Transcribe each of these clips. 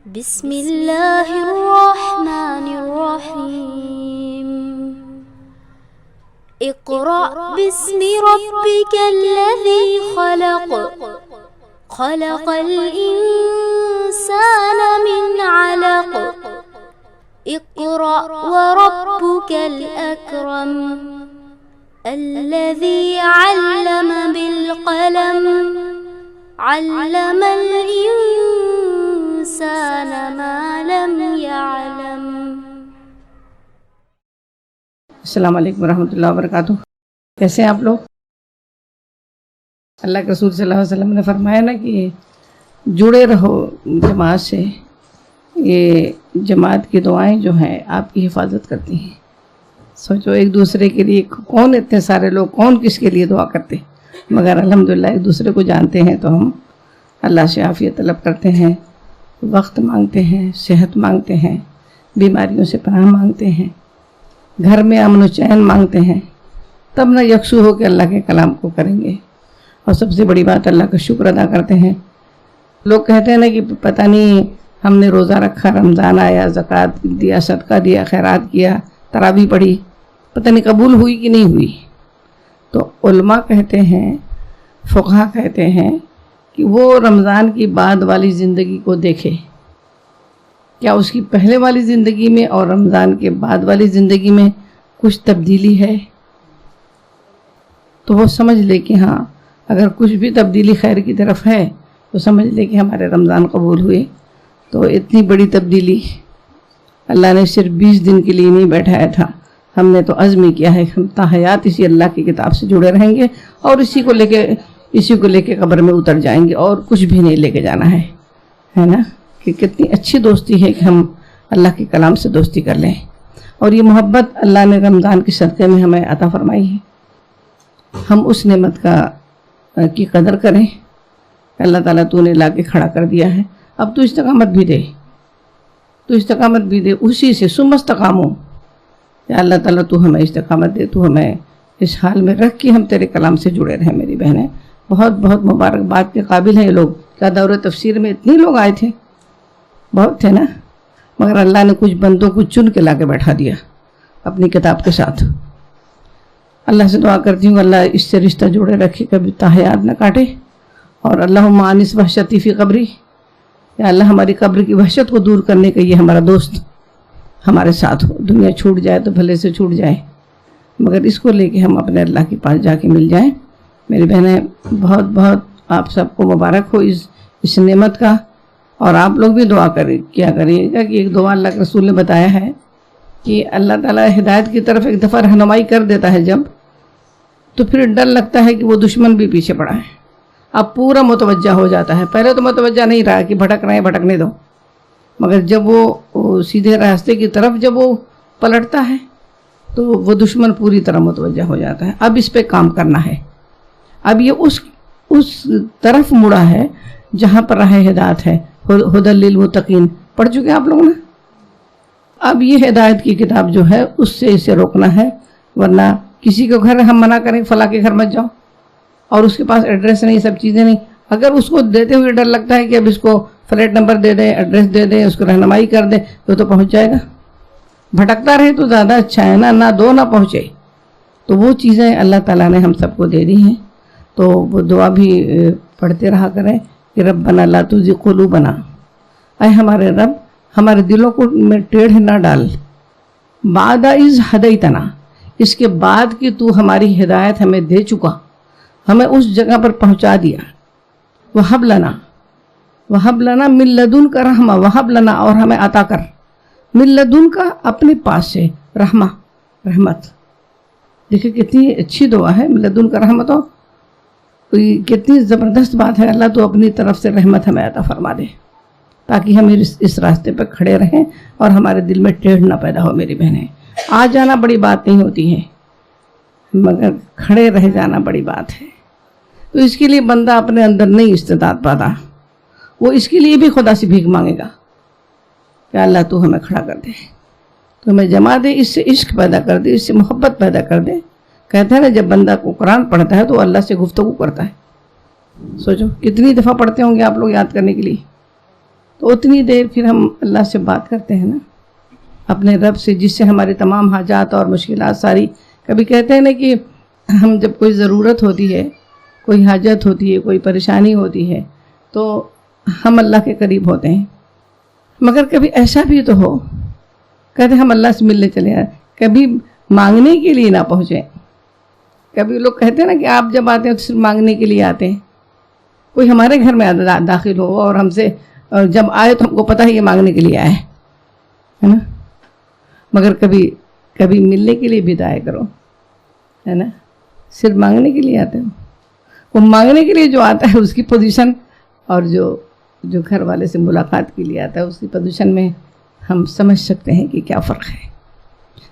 بسم اللہ الرحمن الرحیم اقرأ باسم ربک الذی خلق خلق الانسان من علق اقرأ وربک الاکرم الذی علم بالقلم علم الانسان ما لم يعلم۔ السلام علیکم ورحمۃ اللہ وبرکاتہ۔ کیسے ہیں آپ لوگ؟ اللہ کے رسول صلی اللہ علیہ وسلم نے فرمایا نا کہ جڑے رہو جماعت سے، یہ جماعت کی دعائیں جو ہیں آپ کی حفاظت کرتی ہیں۔ سوچو ایک دوسرے کے لیے کون اتنے سارے لوگ کون کس کے لیے دعا کرتے، مگر الحمدللہ ایک دوسرے کو جانتے ہیں تو ہم اللہ سے عافیت طلب کرتے ہیں، وقت مانگتے ہیں، صحت مانگتے ہیں، بیماریوں سے پناہ مانگتے ہیں، گھر میں امن و چین مانگتے ہیں، تب نہ یکسو ہو کے اللہ کے کلام کو کریں گے۔ اور سب سے بڑی بات اللہ کا شکر ادا کرتے ہیں۔ لوگ کہتے ہیں نا کہ پتہ نہیں ہم نے روزہ رکھا، رمضان آیا، زکوٰۃ دیا، صدقہ دیا، خیرات کیا، تراویح پڑھی، پتہ نہیں قبول ہوئی کہ نہیں ہوئی۔ تو علماء کہتے ہیں، فقہا کہتے ہیں کہ وہ رمضان کی بعد والی زندگی کو دیکھے، کیا اس کی پہلے والی زندگی میں اور رمضان کے بعد والی زندگی میں کچھ تبدیلی ہے، تو وہ سمجھ لے کہ ہاں اگر کچھ بھی تبدیلی خیر کی طرف ہے تو سمجھ لے کہ ہمارے رمضان قبول ہوئے۔ تو اتنی بڑی تبدیلی اللہ نے صرف 20 دن کے لیے نہیں بیٹھایا تھا، ہم نے تو عزم کیا ہے ہم تا حیات اسی اللہ کی کتاب سے جڑے رہیں گے اور اسی کو لے کے قبر میں اتر جائیں گے، اور کچھ بھی نہیں لے کے جانا ہے نا؟ کہ کتنی اچھی دوستی ہے کہ ہم اللہ کے کلام سے دوستی کر لیں، اور یہ محبت اللہ نے رمضان کے صدقے میں ہمیں عطا فرمائی ہے۔ ہم اس نعمت کی قدر کریں۔ اللہ تعالیٰ تو نے لا کے کھڑا کر دیا ہے، اب تو استقامت بھی دے، اسی سے ثم استقاموا۔ یا اللہ تعالیٰ تو ہمیں استقامت دے، تو ہمیں اس حال میں رکھ کہ ہم تیرے کلام سے جڑے رہیں۔ میری بہنیں بہت بہت مبارکباد کے قابل ہیں یہ لوگ۔ کیا دور تفسیر میں اتنے لوگ آئے تھے؟ بہت تھے نا، مگر اللہ نے کچھ بندوں کو چن کے لا کے بیٹھا دیا اپنی کتاب کے ساتھ۔ اللہ سے دعا کرتی ہوں اللہ اس سے رشتہ جوڑے رکھے، کبھی تاحیات نہ کاٹے، اور اللہم آنس وحشتی فی قبری، یا اللہ ہماری قبر کی وحشت کو دور کرنے کا یہ ہمارا دوست ہمارے ساتھ ہو۔ دنیا چھوٹ جائے تو بھلے سے چھوٹ جائے، مگر اس کو لے کے ہم اپنے اللہ کے پاس جا کے مل جائیں۔ میری بہنیں بہت بہت آپ سب کو مبارک ہو اس نعمت کا، اور آپ لوگ بھی دعا کیا کریے گا کہ ایک دعا اللہ کے رسول نے بتایا ہے کہ اللہ تعالیٰ ہدایت کی طرف ایک دفعہ رہنمائی کر دیتا ہے جب، تو پھر ڈر لگتا ہے کہ وہ دشمن بھی پیچھے پڑا ہے، اب پورا متوجہ ہو جاتا ہے۔ پہلے تو متوجہ نہیں رہا کہ بھٹک رہے ہیں بھٹکنے دو، مگر جب وہ سیدھے راستے کی طرف جب وہ پلٹتا ہے تو وہ دشمن پوری طرح متوجہ ہو جاتا ہے۔ اب اس پہ کام کرنا ہے، اب یہ اس طرف مڑا ہے جہاں پر راہ ہدایت ہے۔ ہدی للمتقین پڑھ چکے آپ لوگ نا؟ اب یہ ہدایت کی کتاب جو ہے اس سے اسے روکنا ہے، ورنہ کسی کو گھر ہم منع کریں فلاں کے گھر مت جاؤ، اور اس کے پاس ایڈریس نہیں، سب چیزیں نہیں، اگر اس کو دیتے ہوئے ڈر لگتا ہے کہ اب اس کو فلیٹ نمبر دے دیں، ایڈریس دے دیں، اس کو رہنمائی کر دیں تو پہنچ جائے گا۔ بھٹکتا رہے تو زیادہ اچھا ہے نا، نہ دو نہ پہنچے۔ تو وہ چیزیں اللہ تعالیٰ نے ہم سب کو دے دی ہیں، تو وہ دعا بھی پڑھتے رہا کریں کہ ربنا لا تزغ قلوبنا، اے ہمارے رب ہمارے دلوں کو میں ٹیڑھ نہ ڈال، بعد اذ ہدیتنا، اس کے بعد کہ تو ہماری ہدایت ہمیں دے چکا، ہمیں اس جگہ پر پہنچا دیا۔ وہب لنا من لدنک رحمہ، وہب لنا، اور ہمیں عطا کر، من لدنک اپنے پاس سے، رحمت۔ دیکھیں کتنی اچھی دعا ہے، من لدنک رحمت، کتنی زبردست بات ہے۔ اللہ تو اپنی طرف سے رحمت ہمیں عطا فرما دے تاکہ ہم اس راستے پر کھڑے رہیں اور ہمارے دل میں ٹیڑھ نہ پیدا ہو۔ میری بہنیں آ جانا بڑی بات نہیں ہوتی ہے، مگر کھڑے رہ جانا بڑی بات ہے۔ تو اس کے لیے بندہ اپنے اندر نہیں استطاعت پاتا، وہ اس کے لیے بھی خدا سے بھیک مانگے گا کہ اللہ تو ہمیں کھڑا کر دے، تو ہمیں جما دے، اس سے عشق پیدا کر دے، اس سے محبت پیدا کر دے۔ کہتے ہیں نا جب بندہ کو قرآن پڑھتا ہے تو اللہ سے گفتگو کرتا ہے۔ سوچو کتنی دفعہ پڑھتے ہوں گے آپ لوگ یاد کرنے کے لیے، تو اتنی دیر پھر ہم اللہ سے بات کرتے ہیں نا، اپنے رب سے، جس سے ہماری تمام حاجات اور مشکلات ساری، کبھی کہتے ہیں نا کہ ہم جب کوئی ضرورت ہوتی ہے، کوئی حاجت ہوتی ہے، کوئی پریشانی ہوتی ہے، تو ہم اللہ کے قریب ہوتے ہیں. مگر کبھی ایسا بھی تو ہو، کہتے ہیں ہم اللہ سے ملنے چلے جائیں، کبھی مانگنے کے لیے نہ پہنچیں. کبھی لوگ کہتے ہیں نا کہ آپ جب آتے ہیں تو صرف مانگنے کے لیے آتے ہیں. کوئی ہمارے گھر میں داخل ہو اور ہم سے جب آئے تو ہم کو پتہ ہے یہ مانگنے کے لیے آئے ہے نا، مگر کبھی کبھی ملنے کے لیے بھی دعائیں کرو، ہے نا. صرف مانگنے کے لیے آتے ہو، وہ مانگنے کے لیے جو آتا ہے اس کی پوزیشن، اور جو گھر والے سے ملاقات کے لیے آتا ہے اس کی پوزیشن میں ہم سمجھ سکتے ہیں کہ کیا فرق ہے.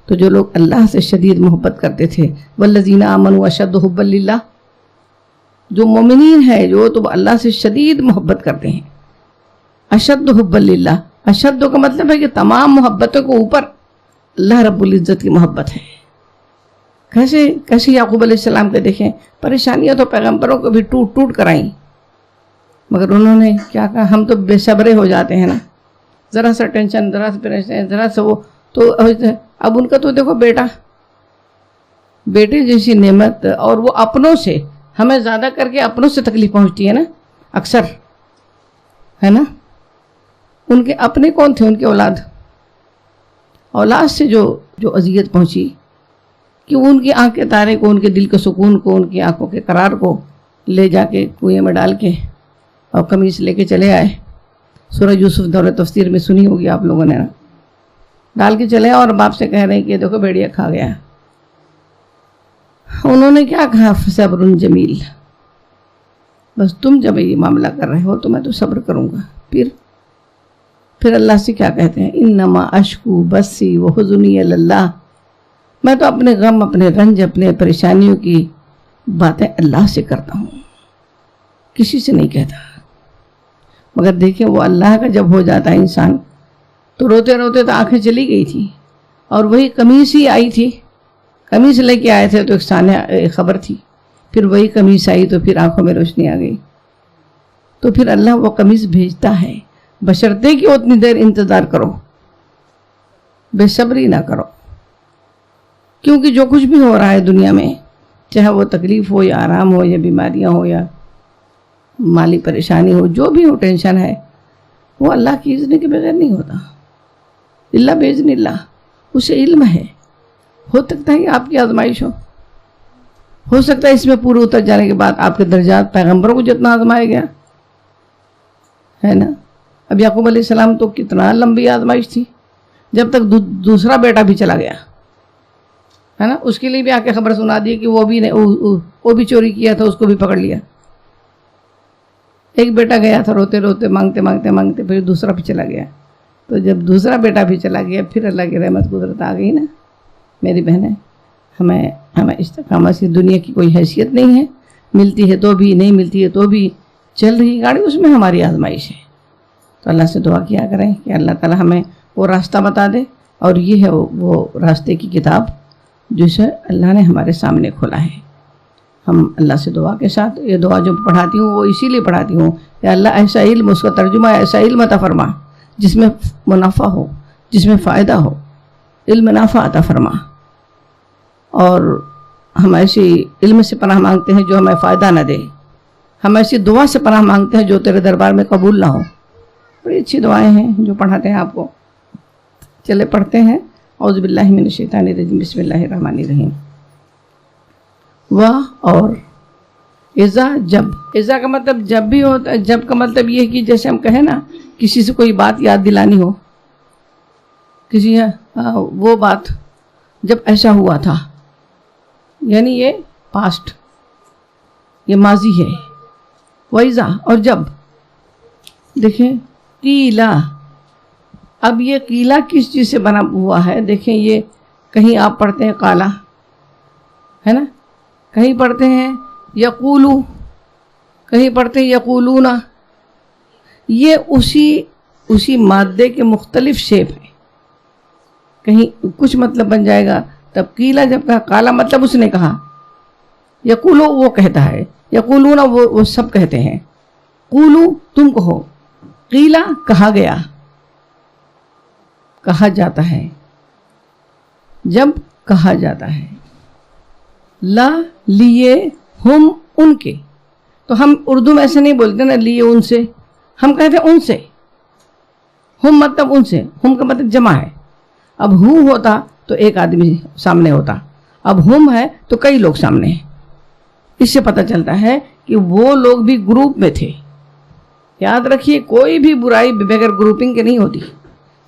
تو جو لوگ اللہ سے شدید محبت کرتے تھے، والذین آمنوا اشد حبا للہ، جو مومنین ہے جو تو اللہ سے شدید محبت کرتے ہیں. اشد حبا للہ، اشد کا مطلب ہے کہ تمام محبتوں کو اوپر اللہ رب العزت کی محبت ہے. کیسے یعقوب علیہ السلام کے دیکھیں، پریشانیاں تو پیغمبروں کو بھی ٹوٹ ٹوٹ کر آئیں، مگر انہوں نے کیا کہا، ہم تو بے صبرے ہو جاتے ہیں نا، ذرا سا ٹینشن، ذرا سا پریشان، ذرا سا وہ تو. اب ان کا تو دیکھو بیٹے جیسی نعمت، اور وہ اپنوں سے، ہمیں زیادہ کر کے اپنوں سے تکلیف پہنچتی ہے نا اکثر، ہے نا. ان کے اپنے کون تھے؟ ان کے اولاد سے جو اذیت پہنچی، کہ ان کی آنکھ کے تارے کو، ان کے دل کے سکون کو، ان کی آنکھوں کے قرار کو لے جا کے کنویں میں ڈال کے اور قمیص لے کے چلے آئے. سورہ یوسف دور تفسیر میں سنی ہوگی آپ لوگوں نے، ڈال کے چلے اور باپ سے کہہ رہے ہیں کہ دیکھو بیڑیا کھا گیا. انہوں نے کیا کہا، صبر جمیل، بس تم جب یہ معاملہ کر رہے ہو تو میں تو صبر کروں گا. پھر اللہ سے کیا کہتے ہیں، انما اشکو بسی وحزنی اللہ، میں تو اپنے غم، اپنے رنج، اپنے پریشانیوں کی باتیں اللہ سے کرتا ہوں، کسی سے نہیں کہتا. مگر دیکھیں وہ اللہ کا جب ہو جاتا ہے انسان، تو روتے روتے تو آنکھیں چلی گئی تھی، اور وہی قمیص ہی آئی تھی، قمیص لے کے آئے تھے تو ایک خبر تھی، پھر وہی قمیص آئی تو پھر آنکھوں میں روشنی آ گئی. تو پھر اللہ وہ قمیص بھیجتا ہے، بشرطے کہ اتنی دیر انتظار کرو، بے صبری نہ کرو. کیونکہ جو کچھ بھی ہو رہا ہے دنیا میں، چاہے وہ تکلیف ہو یا آرام ہو یا بیماریاں ہو یا مالی پریشانی ہو، جو بھی ہو ٹینشن ہے، وہ اللہ کی اذن کے بغیر نہیں ہوتا، اللہ باذن اللہ. اسے علم ہے. ہو سکتا ہے کہ آپ کی آزمائش ہو سکتا ہے اس میں پورے اتر جانے کے بعد آپ کے درجات پیغمبروں کو جتنا آزمایا گیا ہے نا. اب یعقوب علیہ السلام تو کتنا لمبی آزمائش تھی، جب تک دوسرا بیٹا بھی چلا گیا ہے نا، اس کے لیے بھی آ کے خبر سنا دی کہ وہ بھی چوری کیا تھا، اس کو بھی پکڑ لیا. ایک بیٹا گیا تھا روتے روتے، مانگتے پھر دوسرا بھی چلا گیا. تو جب دوسرا بیٹا بھی چلا گیا، پھر اللہ کی رحمت قدرت آ گئی نا. میری بہنیں، ہمیں استقامت سے دنیا کی کوئی حیثیت نہیں ہے، ملتی ہے تو بھی، نہیں ملتی ہے تو بھی، چل رہی گاڑی اس میں ہماری آزمائش ہے. تو اللہ سے دعا کیا کریں کہ اللہ تعالی ہمیں وہ راستہ بتا دے، اور یہ ہے وہ راستے کی کتاب جسے اللہ نے ہمارے سامنے کھولا ہے. ہم اللہ سے دعا کے ساتھ، یہ دعا جو پڑھاتی ہوں وہ اسی لیے پڑھاتی ہوں کہ اللہ ایسا علم، اس کا ترجمہ ایسا علم عطا فرما جس میں منافع ہو، جس میں فائدہ ہو، علم نافع عطا فرما. اور ہم ایسی علم سے پناہ مانگتے ہیں جو ہمیں فائدہ نہ دے، ہم ایسی دعا سے پناہ مانگتے ہیں جو تیرے دربار میں قبول نہ ہو. بڑی اچھی دعائیں ہیں جو پڑھاتے ہیں آپ کو. چلے پڑھتے ہیں. اعوذ باللہ من الشیطان الرجیم، بسم اللہ الرحمن الرحیم. اور اذا کا مطلب جب بھی ہوتا ہے. جب کا مطلب یہ ہے کہ جیسے ہم کہیں نا، کسی سے کوئی بات یاد دلانی ہو، کسی وہ بات جب ایسا ہوا تھا، یعنی یہ پاسٹ، یہ ماضی ہے. وَإِذَا، اور جب. دیکھیں قیلا، اب یہ قیلا کس چیز سے بنا ہوا ہے؟ دیکھیں یہ کہیں آپ پڑھتے ہیں قالا، ہے نا، کہیں پڑھتے ہیں یقولو، کہیں پڑھتے ہیں یقولون. یہ اسی مادے کے مختلف شیپ ہیں. کہیں کچھ مطلب بن جائے گا. تب قیلا جب کہا، قالا مطلب اس نے کہا، یقولو وہ کہتا ہے، یقولون وہ سب کہتے ہیں، قولو تم کہو، قیلا کہا گیا، کہا جاتا ہے، جب کہا جاتا ہے، لا لیے ہم ان کے، تو ہم اردو میں ایسے نہیں بولتے نا لیے ان سے، ہم کہتے ہیں ان سے، ہم مطلب ان سے، ہم کا مطلب جمع ہے، اب ہو ہوتا تو ایک آدمی سامنے ہوتا، اب ہم ہے تو کئی لوگ سامنے ہیں، اس سے پتہ چلتا ہے کہ وہ لوگ بھی گروپ میں تھے۔ یاد رکھیے کوئی بھی برائی بغیر گروپنگ کے نہیں ہوتی،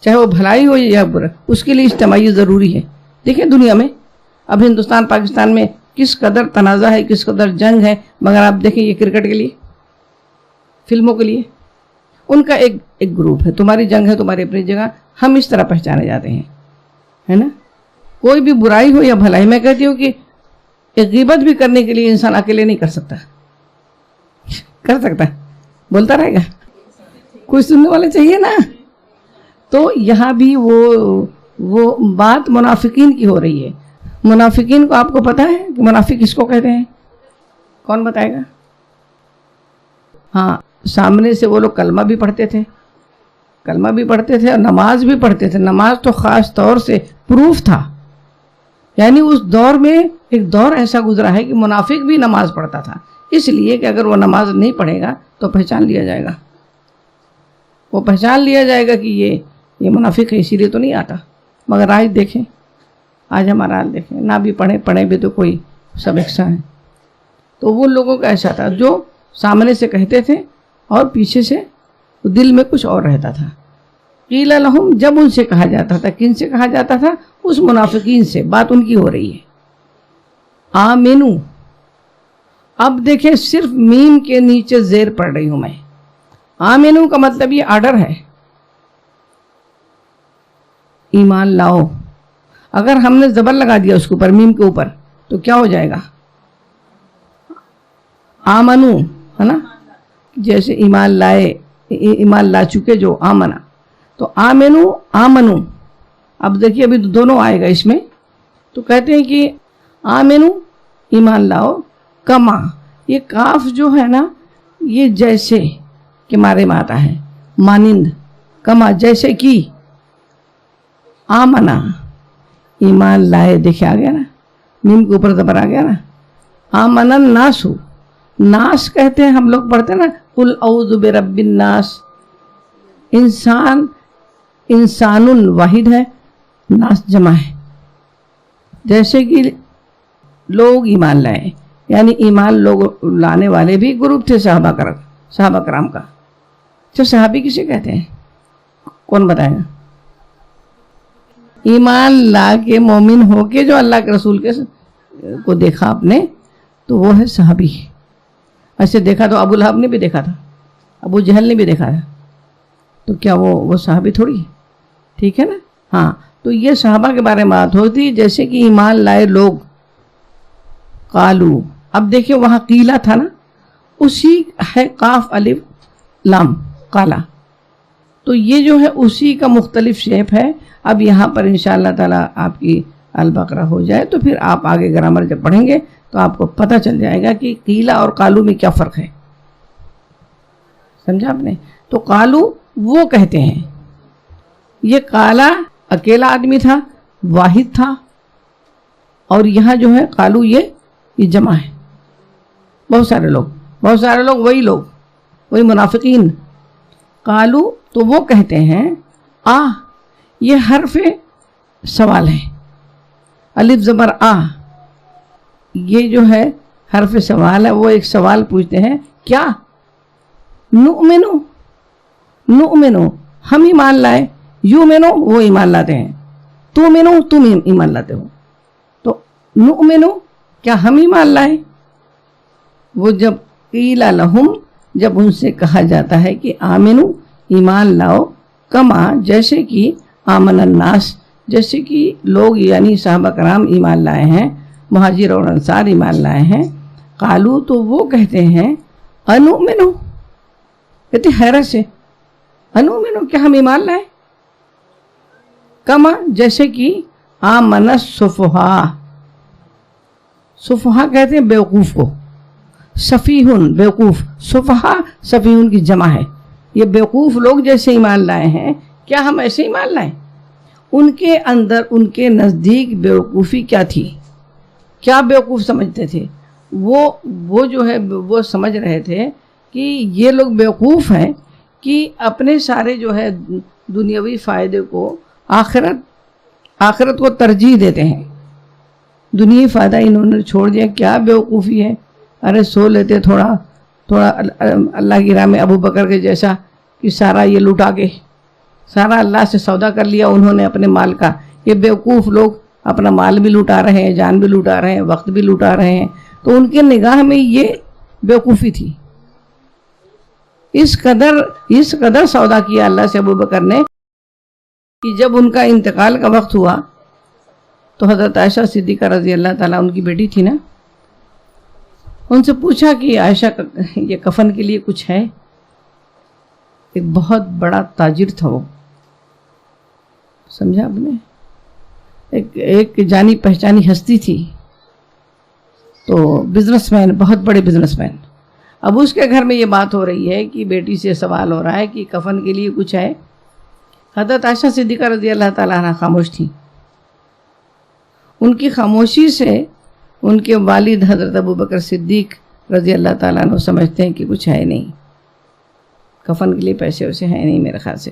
چاہے وہ بھلائی ہو یا برا، اس کے لیے اجتماعی ضروری ہے۔ دیکھیں دنیا میں اب ہندوستان پاکستان میں کس قدر تنازع ہے، کس قدر جنگ ہے، مگر آپ دیکھیں یہ کرکٹ کے لیے، فلموں کے لیے ان کا ایک گروپ ہے، تمہاری جنگ ہے تمہاری اپنی جگہ، ہم اس طرح پہچانے جاتے ہیں، ہے نا۔ کوئی بھی برائی ہو یا بھلائی، میں کہتی ہوں کہ ایک غیبت بھی کرنے کے لیے انسان اکیلے نہیں کر سکتا، کر سکتا ہے، بولتا رہے گا، کوئی سننے والے چاہیے نا۔ تو یہاں بھی وہ بات منافقین کی ہو رہی ہے۔ منافقین کو آپ کو پتا ہے کہ منافق کس کو کہتے ہیں؟ کون بتائے گا؟ ہاں، سامنے سے وہ لوگ کلمہ بھی پڑھتے تھے، کلمہ بھی پڑھتے تھے اور نماز بھی پڑھتے تھے۔ نماز تو خاص طور سے پروف تھا، یعنی اس دور میں ایک دور ایسا گزرا ہے کہ منافق بھی نماز پڑھتا تھا، اس لیے کہ اگر وہ نماز نہیں پڑھے گا تو پہچان لیا جائے گا، وہ پہچان لیا جائے گا کہ یہ منافق ہے، اسی لیے تو نہیں آتا۔ مگر آج دیکھیں، آج ہمارا حال دیکھیں، نہ بھی پڑھیں بھی تو کوئی سب ایسا ہے۔ تو وہ لوگوں کا ایسا تھا جو سامنے سے کہتے تھے اور پیچھے سے دل میں کچھ اور رہتا تھا۔ قیل لہم، جب ان سے کہا جاتا تھا، کن سے کہا جاتا تھا؟ اس منافقین سے، بات ان کی ہو رہی ہے۔ آمنو، اب دیکھیں صرف میم کے نیچے زیر پڑھ رہی ہوں میں، آمنو کا مطلب یہ آرڈر ہے، ایمان لاؤ۔ اگر ہم نے زبر لگا دیا اس کے اوپر، میم کے اوپر، تو کیا ہو جائے گا؟ آمنو، ہے نا، جیسے ایمان لائے، ایمان لا چکے جو آمنا، تو آمنو، آمنو۔ اب دیکھیے ابھی دونوں آئے گا اس میں، تو کہتے ہیں کہ آمنو، ایمان لاؤ، کما، یہ کاف جو ہے نا یہ جیسے کے مارے میں آتا ہے، مانند، کما جیسے کی، آمنا ایمان لائے، دیکھے آ گیا نا، میم کے اوپر زبر آ گیا نا۔ آمن الناس، ناس کہتے ہیں ہم لوگ پڑھتے ہیں نا، قل اعوذ برب الناس، انسان واحد ہے، ناس جمع ہے، جیسے کہ لوگ ایمان لائے، یعنی ایمان لوگ لانے والے بھی گروپ تھے صحابہ کرام کا۔ تو صحابی کسے کہتے ہیں؟ کون بتائے گا؟ ایمان لا کے مومن ہو کے جو اللہ کے رسول کو دیکھا آپ نے، تو وہ ہے صحابی۔ ایسے دیکھا تو ابو لہب نے بھی دیکھا تھا، ابو جہل نے بھی دیکھا تھا، تو کیا وہ صحابی تھوڑی ہے؟ ٹھیک ہے نا۔ ہاں، تو یہ صحابہ کے بارے میں بات ہوتی، جیسے کہ ایمان لائے لوگ، قالو، اب دیکھیں وہاں قیلا تھا نا، اسی ہے قاف الف لام قالا، تو یہ جو ہے اسی کا مختلف شیپ ہے۔ اب یہاں پر انشاءاللہ تعالیٰ آپ کی البقرہ ہو جائے تو پھر آپ آگے گرامر جب پڑھیں گے تو آپ کو پتہ چل جائے گا کہ قیلا اور قالو میں کیا فرق ہے، سمجھا آپ نے؟ تو قالو وہ کہتے ہیں، یہ قالا اکیلا آدمی تھا، واحد تھا، اور یہاں جو ہے قالو یہ جمع ہے، بہت سارے لوگ، وہی منافقین۔ قالو تو وہ کہتے ہیں، یہ حرف سوال ہے، الف زبر آ، یہ جو ہے حرف سوال ہے، وہ ایک سوال پوچھتے ہیں، کیا؟ نؤمنو ہم ایمان لائے، یؤمنو وہ ایمان لاتے ہیں، تؤمنو تم ایمان لاتے ہو، تو نؤمنو کیا ہم ایمان لائے؟ وہ جب قیل لہم، جب ان سے کہا جاتا ہے کہ آمنو ایمان لاؤ، کما جیسے کہ آمن الناس، جیسے کہ لوگ یعنی صحابہ کرام ایمان لائے ہیں، مہاجر اور انصار ایمان لائے ہیں، قالو تو وہ کہتے ہیں، انؤمنو، کہتے حیرت سے، انؤمنو کیا ہم ایمان لائے، کما جیسے کہ آمن السفہاء، سفہاء کہتے ہیں بیوقوف کو، سفیہن بیوقوف، سفہاء سفیہن کی جمع ہے، یہ بیوقوف لوگ جیسے ایمان لائے ہیں کیا ہم ایسے ایمان لائیں؟ ان کے اندر ان کے نزدیک بیوقوفی کیا تھی، کیا بیوقوف سمجھتے تھے؟ وہ جو ہے وہ سمجھ رہے تھے کہ یہ لوگ بیوقوف ہیں کہ اپنے سارے جو ہے دنیاوی فائدے کو آخرت کو ترجیح دیتے ہیں، دنیاوی فائدہ انہوں نے چھوڑ دیا۔ کیا بیوقوفی ہے؟ ارے سو لیتے تھوڑا اللہ کی راہ میں، ابو بکر کے جیسا کہ سارا یہ لٹا کے سارا اللہ سے سودا کر لیا انہوں نے اپنے مال کا۔ یہ بیوقوف لوگ اپنا مال بھی لٹا رہے ہیں، جان بھی لٹا رہے ہیں، وقت بھی لٹا رہے ہیں، تو ان کے نگاہ میں یہ بیوقوفی تھی۔ اس قدر سودا کیا اللہ سے ابو بکر نے کہ جب ان کا انتقال کا وقت ہوا تو حضرت عائشہ صدیقہ رضی اللہ تعالیٰ، ان کی بیٹی تھی نا، ان سے پوچھا کہ عائشہ یہ کفن کے لیے کچھ ہے؟ ایک بہت بڑا تاجر تھا وہ، سمجھا آپ نے، ایک جانی پہچانی ہستی تھی، تو بزنس مین، بہت بڑے بزنس مین۔ اب اس کے گھر میں یہ بات ہو رہی ہے کہ بیٹی سے سوال ہو رہا ہے کہ کفن کے لیے کچھ ہے۔ حضرت عائشہ صدیقہ رضی اللہ تعالیٰ عنہ خاموش تھی۔ ان کی خاموشی سے ان کے والد حضرت ابو بکر صدیق رضی اللہ تعالیٰ عنہ سمجھتے ہیں کہ کچھ ہے نہیں، کفن کے لیے پیسے ویسے ہیں نہیں میرے خیال سے۔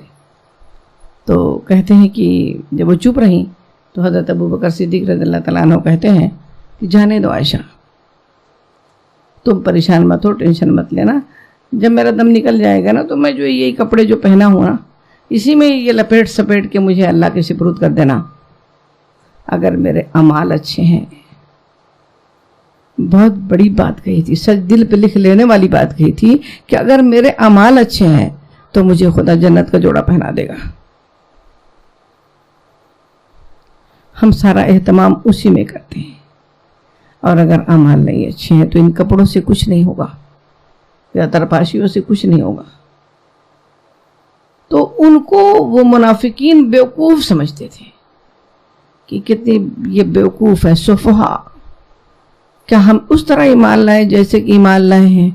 تو کہتے ہیں کہ جب وہ چپ رہیں تو حضرت ابو بکر صدیق رضی اللہ تعالیٰ عنہ کہتے ہیں کہ جانے دو عائشہ، تم پریشان مت ہو، ٹینشن مت لینا، جب میرا دم نکل جائے گا نا تو میں جو یہی کپڑے جو پہنا ہوں نا اسی میں یہ لپیٹ سپیٹ کے مجھے اللہ کے سپرد کر دینا۔ اگر میرے اعمال اچھے ہیں، بہت بڑی بات کہی تھی، سچ دل پہ لکھ لینے والی بات کہی تھی کہ اگر میرے اعمال اچھے ہیں تو مجھے خدا جنت کا جوڑا پہنا دے گا۔ ہم سارا اہتمام اسی میں کرتے ہیں، اور اگر اعمال نہیں اچھے ہیں تو ان کپڑوں سے کچھ نہیں ہوگا یا ترپاشیوں سے کچھ نہیں ہوگا۔ تو ان کو وہ منافقین بیوقوف سمجھتے تھے کہ کتنی یہ بیوقوف ہے، سفہا۔ کیا ہم اس طرح ایمان لائیں جیسے کہ ایمان لائے ہیں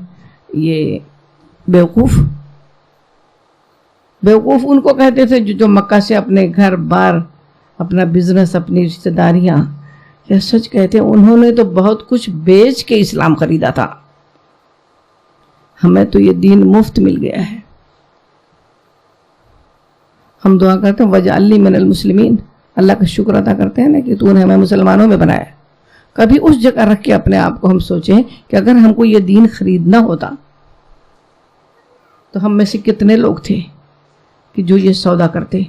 یہ بیوقوف؟ بیوقوف ان کو کہتے تھے جو مکہ سے اپنے گھر بار، اپنا بزنس، اپنی رشتہ داریاں، یا سچ کہتے ہیں انہوں نے تو بہت کچھ بیچ کے اسلام خریدا تھا۔ ہمیں تو یہ دین مفت مل گیا ہے۔ ہم دعا کرتے ہیں وجعلنی من المسلمین، اللہ کا شکر ادا کرتے ہیں نا کہ تو نے ہمیں مسلمانوں میں بنایا۔ کبھی اس جگہ رکھ کے اپنے آپ کو ہم سوچیں کہ اگر ہم کو یہ دین خریدنا ہوتا تو ہم میں سے کتنے لوگ تھے کہ جو یہ سودا کرتے،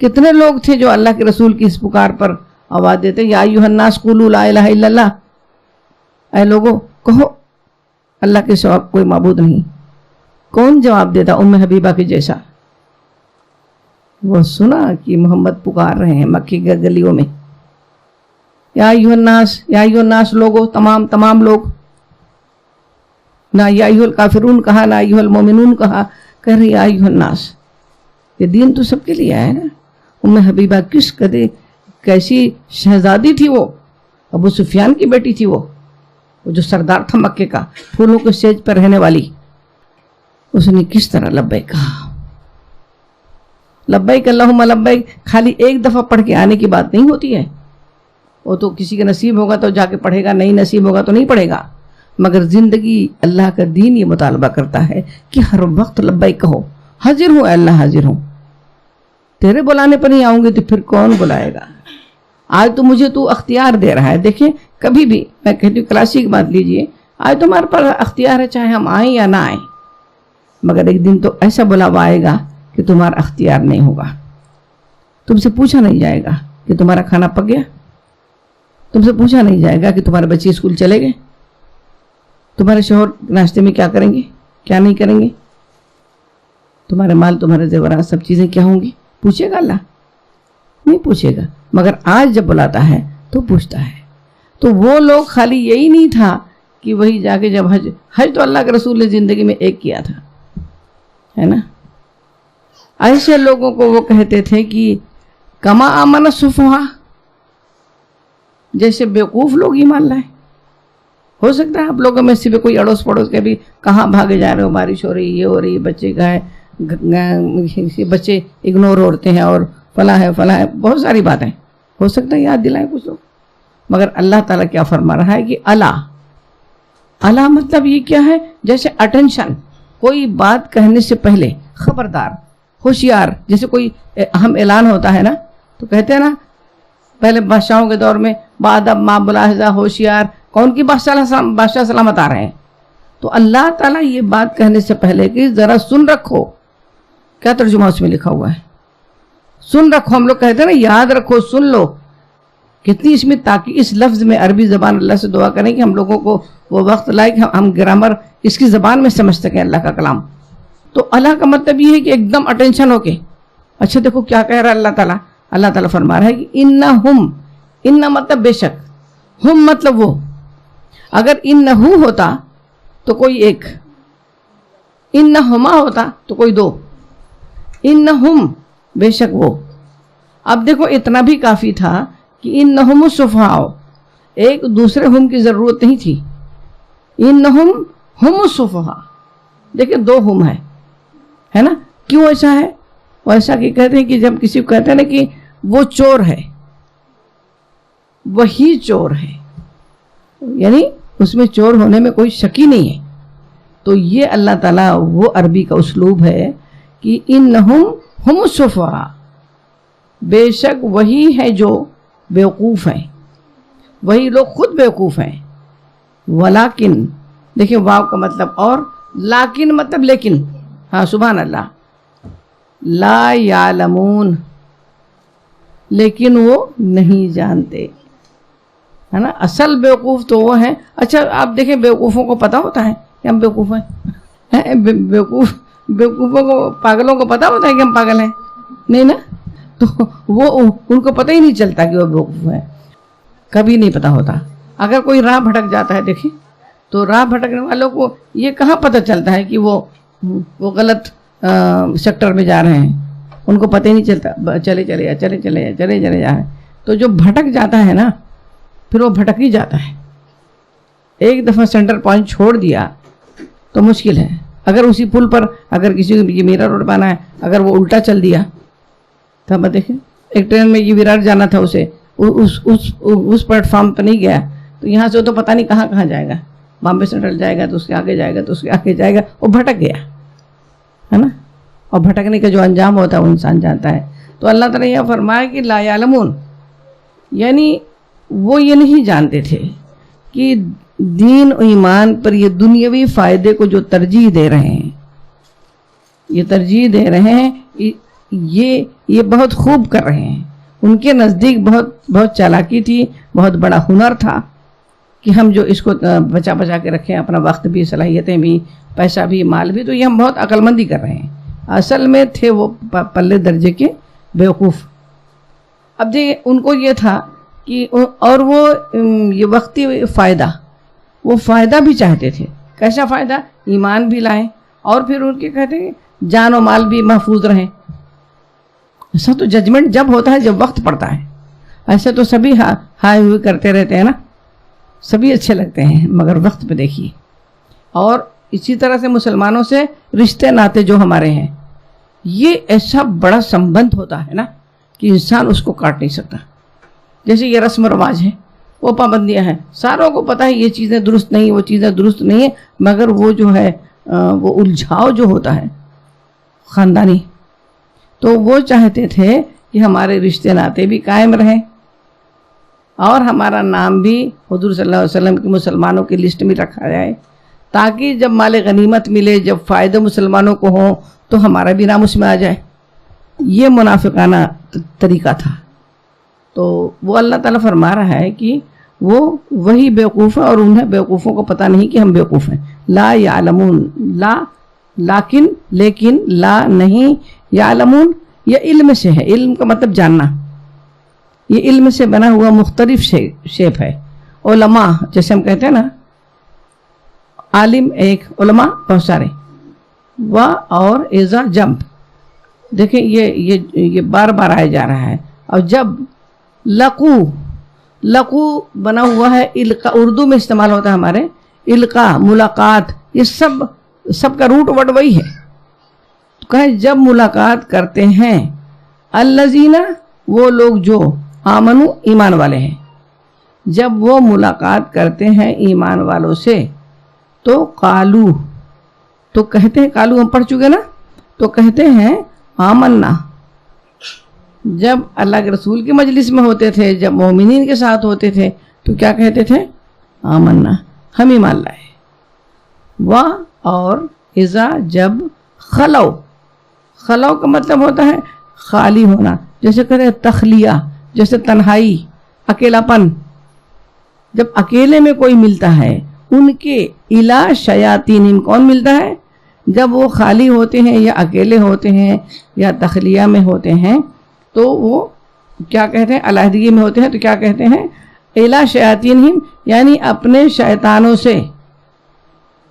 کتنے لوگ تھے جو اللہ کے رسول کی اس پکار پر آواز دیتے، یا ایھا الناس قولوا لا الہ الا اللہ، اے لوگو کہو اللہ کے سوا کوئی معبود نہیں۔ کون جواب دیتا؟ ام حبیبہ کے جیسا۔ وہ سنا کہ محمد پکار رہے ہیں مکی کے گلیوں میں، یا ایھا الناس، یا ایھا الناس لوگو، تمام لوگ، نہ یا ایھا الکافرون کہا، نہ ایھا المومنون کہا، کہہ رہے یا ایھا الناس۔ یہ دین تو سب کے لیے ہے نا۔ ام حبیبہ کیسی شہزادی تھی وہ، ابو سفیان کی بیٹی تھی وہ جو سردار تھا مکے کا، پھولوں کے سیج پر رہنے والی۔ اس نے کس طرح لبیک کہا، لبیک اللہم لبیک۔ خالی ایک دفعہ پڑھ کے آنے کی بات نہیں ہوتی ہے، وہ تو کسی کا نصیب ہوگا تو جا کے پڑھے گا، نہیں نصیب ہوگا تو نہیں پڑھے گا، مگر زندگی اللہ کا دین یہ مطالبہ کرتا ہے کہ ہر وقت لبیک کہو، حاضر ہوں اے اللہ، حاضر ہوں، تیرے بلانے پر نہیں آؤں گے تو پھر کون بلائے گا؟ آج تو مجھے تو اختیار دے رہا ہے۔ دیکھیں کبھی بھی میں کہتی ہوں کلاسک بات لیجئے، آج تو ہمارے پاس اختیار ہے چاہے ہم آئیں یا نہ آئیں، مگر ایک دن تو ایسا بلاوا آئے گا کہ تمہارا اختیار نہیں ہوگا، تم سے پوچھا نہیں جائے گا کہ تمہارا کھانا پک گیا، تم سے پوچھا نہیں جائے گا کہ تمہارے بچے اسکول چلے گئے، تمہارے شوہر ناشتے میں کیا کریں گے، کیا نہیں کریں گے، تمہارے مال، تمہارے زیورات، سب چیزیں کیا ہوں گی؟ پوچھے گا اللہ؟ نہیں پوچھے گا، مگر آج جب بلاتا ہے تو پوچھتا ہے۔ تو وہ لوگ خالی یہی نہیں تھا کہ وہی جا کے جب حج تو اللہ کے رسول نے زندگی میں ایک کیا تھا، ہے نا۔ ایسے لوگوں کو وہ کہتے تھے کہ کما آمن السفہاء، جیسے بیوقوف لوگ ایمان لائے، ہو سکتا ہے آپ لوگوں میں سے بھی کوئی اڑوس پڑوس کے بھی کہاں بھاگے جا رہے ہو، بارش ہو رہی، یہ ہو رہی، بچے بچے اگنور ہوتے ہیں اور فلاں ہے فلاں ہے، بہت ساری باتیں ہو سکتا ہے یاد دلائیں کچھ لوگ. مگر اللہ تعالیٰ کیا فرما رہا ہے کہ الا مطلب یہ کیا ہے؟ جیسے اٹینشن، کوئی بات کہنے سے پہلے خبردار، ہوشیار. جیسے کوئی اہم اعلان ہوتا ہے نا تو کہتے ہیں نا پہلے بادشاہوں کے دور میں بادب ما ملاحظہ، ہوشیار. کون کی بادشاہ سلامت آ رہے ہیں. تو اللہ تعالیٰ یہ بات کہنے سے پہلے کہ ذرا سن رکھو. کیا ترجمہ اس میں لکھا ہوا ہے؟ سن رکھو. ہم لوگ کہتے ہیں نا یاد رکھو، سن لو. کتنی اس میں تاکہ اس لفظ میں عربی زبان اللہ سے دعا کریں کہ ہم لوگوں کو وہ وقت لائے کہ ہم گرامر اس کی زبان میں سمجھ سکیں اللہ کا کلام. تو اللہ کا مطلب یہ ہے کہ ایک دم اٹینشن ہو کے اچھا دیکھو کیا کہہ رہا ہے اللہ تعالیٰ. اللہ تعالیٰ فرما رہا ہے کہ انہم، ان مطلب بے شک، ہم مطلب وہ. اگر انہو ہوتا تو کوئی ایک، انہما ہوتا تو کوئی دو. انہم بے شک وہ. اب دیکھو اتنا بھی کافی تھا کہ انہم السفہاء، ایک دوسرے ہم کی ضرورت نہیں تھی. انہم ہم السفہاء، دیکھیں دو ہم ہے نا. کیوں ایسا ہے؟ وہ ایسا کہ کہتے ہیں کہ جب کسی کو کہتے ہیں نا کہ وہ چور ہے، وہی چور ہے، یعنی اس میں چور ہونے میں کوئی شک ہی نہیں ہے. تو یہ اللہ تعالیٰ وہ عربی کا اسلوب ہے کہ انہم ہم السفہاء، بے شک وہی ہے جو بیوقوف ہیں، وہی لوگ خود بیوقوف ہیں. ولیکن دیکھیں واو کا مطلب اور لیکن مطلب لیکن. ہاں سبحان اللہ. لا یعلمون، لیکن وہ نہیں جانتے، ہے نا. اصل بیوقوف تو وہ ہیں. اچھا آپ دیکھیں بیوقوفوں کو پتہ ہوتا ہے کہ ہم بیوقوف ہیں؟ بیوقوفوں کو، پاگلوں کو پتہ ہوتا ہے کہ ہم پاگل ہیں؟ نہیں نا. تو وہ ان کو پتہ ہی نہیں چلتا کہ وہ بیوقوف ہیں، کبھی نہیں پتہ ہوتا. اگر کوئی راہ بھٹک جاتا ہے دیکھیں تو راہ بھٹکنے والوں کو یہ کہاں پتہ چلتا ہے کہ وہ غلط سیکٹر میں جا رہے ہیں. ان کو پتہ ہی نہیں چلتا، چلے جا رہے ہیں. تو جو بھٹک جاتا ہے نا پھر وہ بھٹک ہی جاتا ہے. ایک دفعہ سینٹر پوائنٹ چھوڑ دیا تو مشکل ہے. اگر اسی پل پر اگر کسی کو یہ میرا روڈ پانا ہے، اگر وہ الٹا چل دیا تو ہم دیکھیں ایک ٹرین میں یہ وراٹ جانا تھا، اسے اس پلیٹ فارم پہ نہیں گیا تو یہاں سے تو پتہ نہیں کہاں کہاں جائے گا. بامبے سینٹرل جائے گا تو اس کے آگے جائے گا تو اس کے آگے جائے گا، وہ بھٹک گیا ہے نا. اور بھٹکنے کا جو انجام ہوتا ہے وہ انسان جانتا ہے. تو اللہ تعالیٰ یہ فرمایا کہ لا یعلمون، یعنی وہ یہ نہیں جانتے تھے کہ دین و ایمان پر یہ دنیاوی فائدے کو جو ترجیح دے رہے ہیں، یہ ترجیح دے رہے ہیں، یہ بہت خوب کر رہے ہیں. ان کے نزدیک بہت چالاکی تھی، بہت بڑا ہنر تھا کہ ہم جو اس کو بچا کے رکھیں، اپنا وقت بھی، صلاحیتیں بھی، پیسہ بھی، مال بھی. تو یہ ہم بہت عقل مندی کر رہے ہیں. اصل میں تھے وہ پلے درجے کے بیوقوف. اب دیکھیں ان کو یہ تھا کہ اور وہ یہ وقتی فائدہ، وہ فائدہ بھی چاہتے تھے. کیسا فائدہ؟ ایمان بھی لائیں اور پھر ان کے کہتے ہیں جان و مال بھی محفوظ رہیں. ایسا تو ججمنٹ جب ہوتا ہے جب وقت پڑتا ہے. ایسے تو سبھی ہائے ہوئے کرتے رہتے ہیں نا، سبھی اچھے لگتے ہیں، مگر وقت پہ دیکھیے. اور اسی طرح سے مسلمانوں سے رشتے ناتے جو ہمارے ہیں، یہ ایسا بڑا سمبند ہوتا ہے نا کہ انسان اس کو کاٹ نہیں سکتا. جیسے یہ رسم و رواج ہیں، وہ پابندیاں ہیں، ساروں کو پتہ ہے یہ چیزیں درست نہیں، وہ چیزیں درست نہیں ہیں، مگر وہ جو ہے وہ الجھاؤ جو ہوتا ہے خاندانی، تو وہ چاہتے تھے کہ ہمارے رشتے ناتے بھی قائم رہیں اور ہمارا نام بھی حضور صلی اللہ علیہ وسلم کی مسلمانوں کی لسٹ میں رکھا جائے، تاکہ جب مال غنیمت ملے، جب فائدہ مسلمانوں کو ہوں تو ہمارا بھی نام اس میں آ جائے. یہ منافقانہ طریقہ تھا. تو وہ اللہ تعالیٰ فرما رہا ہے کہ وہ وہی بیوقوف ہے اور انہیں بیوقوفوں کو پتہ نہیں کہ ہم بیوقوف ہیں. لا یعلمون، لا لیکن لا نہیں، یعلمون یہ علم سے ہے. علم کا مطلب جاننا. یہ علم سے بنا ہوا مختلف شیپ ہے. علماء جیسے ہم کہتے ہیں نا، عالم ایک، علماء بہت سارے. و اور ایزا جمپ، دیکھیں یہ بار بار آیا جا رہا ہے. اور جب لقو، لقو بنا ہوا ہے القا، اردو میں استعمال ہوتا ہے ہمارے، القا ملاقات، یہ سب کا روٹ ورڈ وہی ہے. تو کہیں جب ملاقات کرتے ہیں الذین، وہ لوگ جو آمنو ایمان والے ہیں، جب وہ ملاقات کرتے ہیں ایمان والوں سے تو قالو، تو کہتے ہیں، قالو ہم پڑھ چکے نا، تو کہتے ہیں آمنا. جب اللہ کے رسول کی مجلس میں ہوتے تھے، جب مومنین کے ساتھ ہوتے تھے تو کیا کہتے تھے؟ آمنا، ہم ایمان لائے. اور اذا، جب خلو کا مطلب ہوتا ہے خالی ہونا، جیسے کہتے ہیں تخلیہ، جیسے تنہائی، اکیلا پن. جب اکیلے میں کوئی ملتا ہے ان کے الا شیاطینہم، کون ملتا ہے؟ جب وہ خالی ہوتے ہیں یا اکیلے ہوتے ہیں یا تخلیہ میں ہوتے ہیں تو وہ کیا کہتے ہیں؟ علیحدگی میں ہوتے ہیں تو کیا کہتے ہیں؟ الا شیاطینہم، یعنی اپنے شیطانوں سے.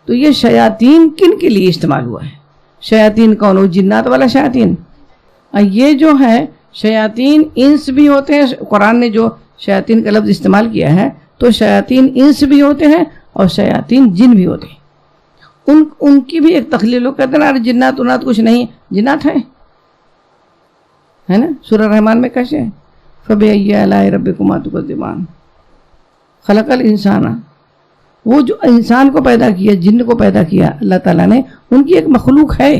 تو یہ شیاطین کن کے لیے استعمال ہوا ہے؟ شیاطین کون؟ وہ جنات والا شیاطین. یہ جو ہے شیاطین انس بھی ہوتے ہیں، قرآن نے جو شیاطین کا لفظ استعمال کیا ہے تو شیاطین انس بھی ہوتے ہیں اور شیاطین جن بھی ہوتے ہیں. ان کی بھی ایک تخلیق. لوگ کہتے ہیں نا جنات انات کچھ نہیں، جنات ہیں، ہے نا. سورہ رحمان میں کیسے ہے؟ فَبِأَيِّ آلَاءِ رَبِّكُمَا تُكَذِّبَانِ. خلق الانسان، وہ جو انسان کو پیدا کیا، جن کو پیدا کیا اللہ تعالیٰ نے، ان کی ایک مخلوق ہے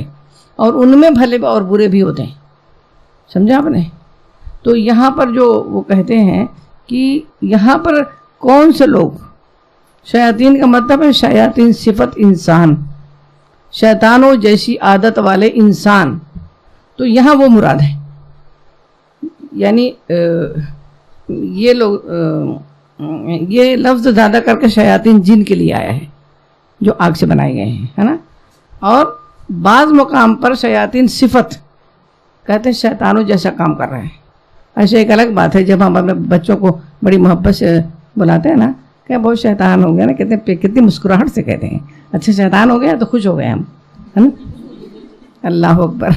اور ان میں بھلے اور برے بھی ہوتے ہیں. سمجھا آپ نے؟ تو یہاں پر جو وہ کہتے ہیں کہ یہاں پر کون سے لوگ، شیاطین کا مطلب ہے شیاطین صفت انسان، شیطانوں جیسی عادت والے انسان. تو یہاں وہ مراد ہے، یعنی یہ لوگ، یہ لفظ زیادہ کر کے شیاطین جن کے لیے آیا ہے جو آگ سے بنائے گئے ہیں، ہے نا. اور بعض مقام پر شیاطین صفت کہتے ہیں شیطانوں جیسا کام کر رہے ہیں. ایسے ایک الگ بات ہے جب ہم اپنے بچوں کو بڑی محبت سے بلاتے ہیں نا کہ بہت شیطان ہو گیا نا، کہتے ہیں کتنی مسکراہٹ سے کہتے ہیں اچھا شیطان ہو گیا تو خوش ہو گئے ہم، ہے نا. اللہ اکبر،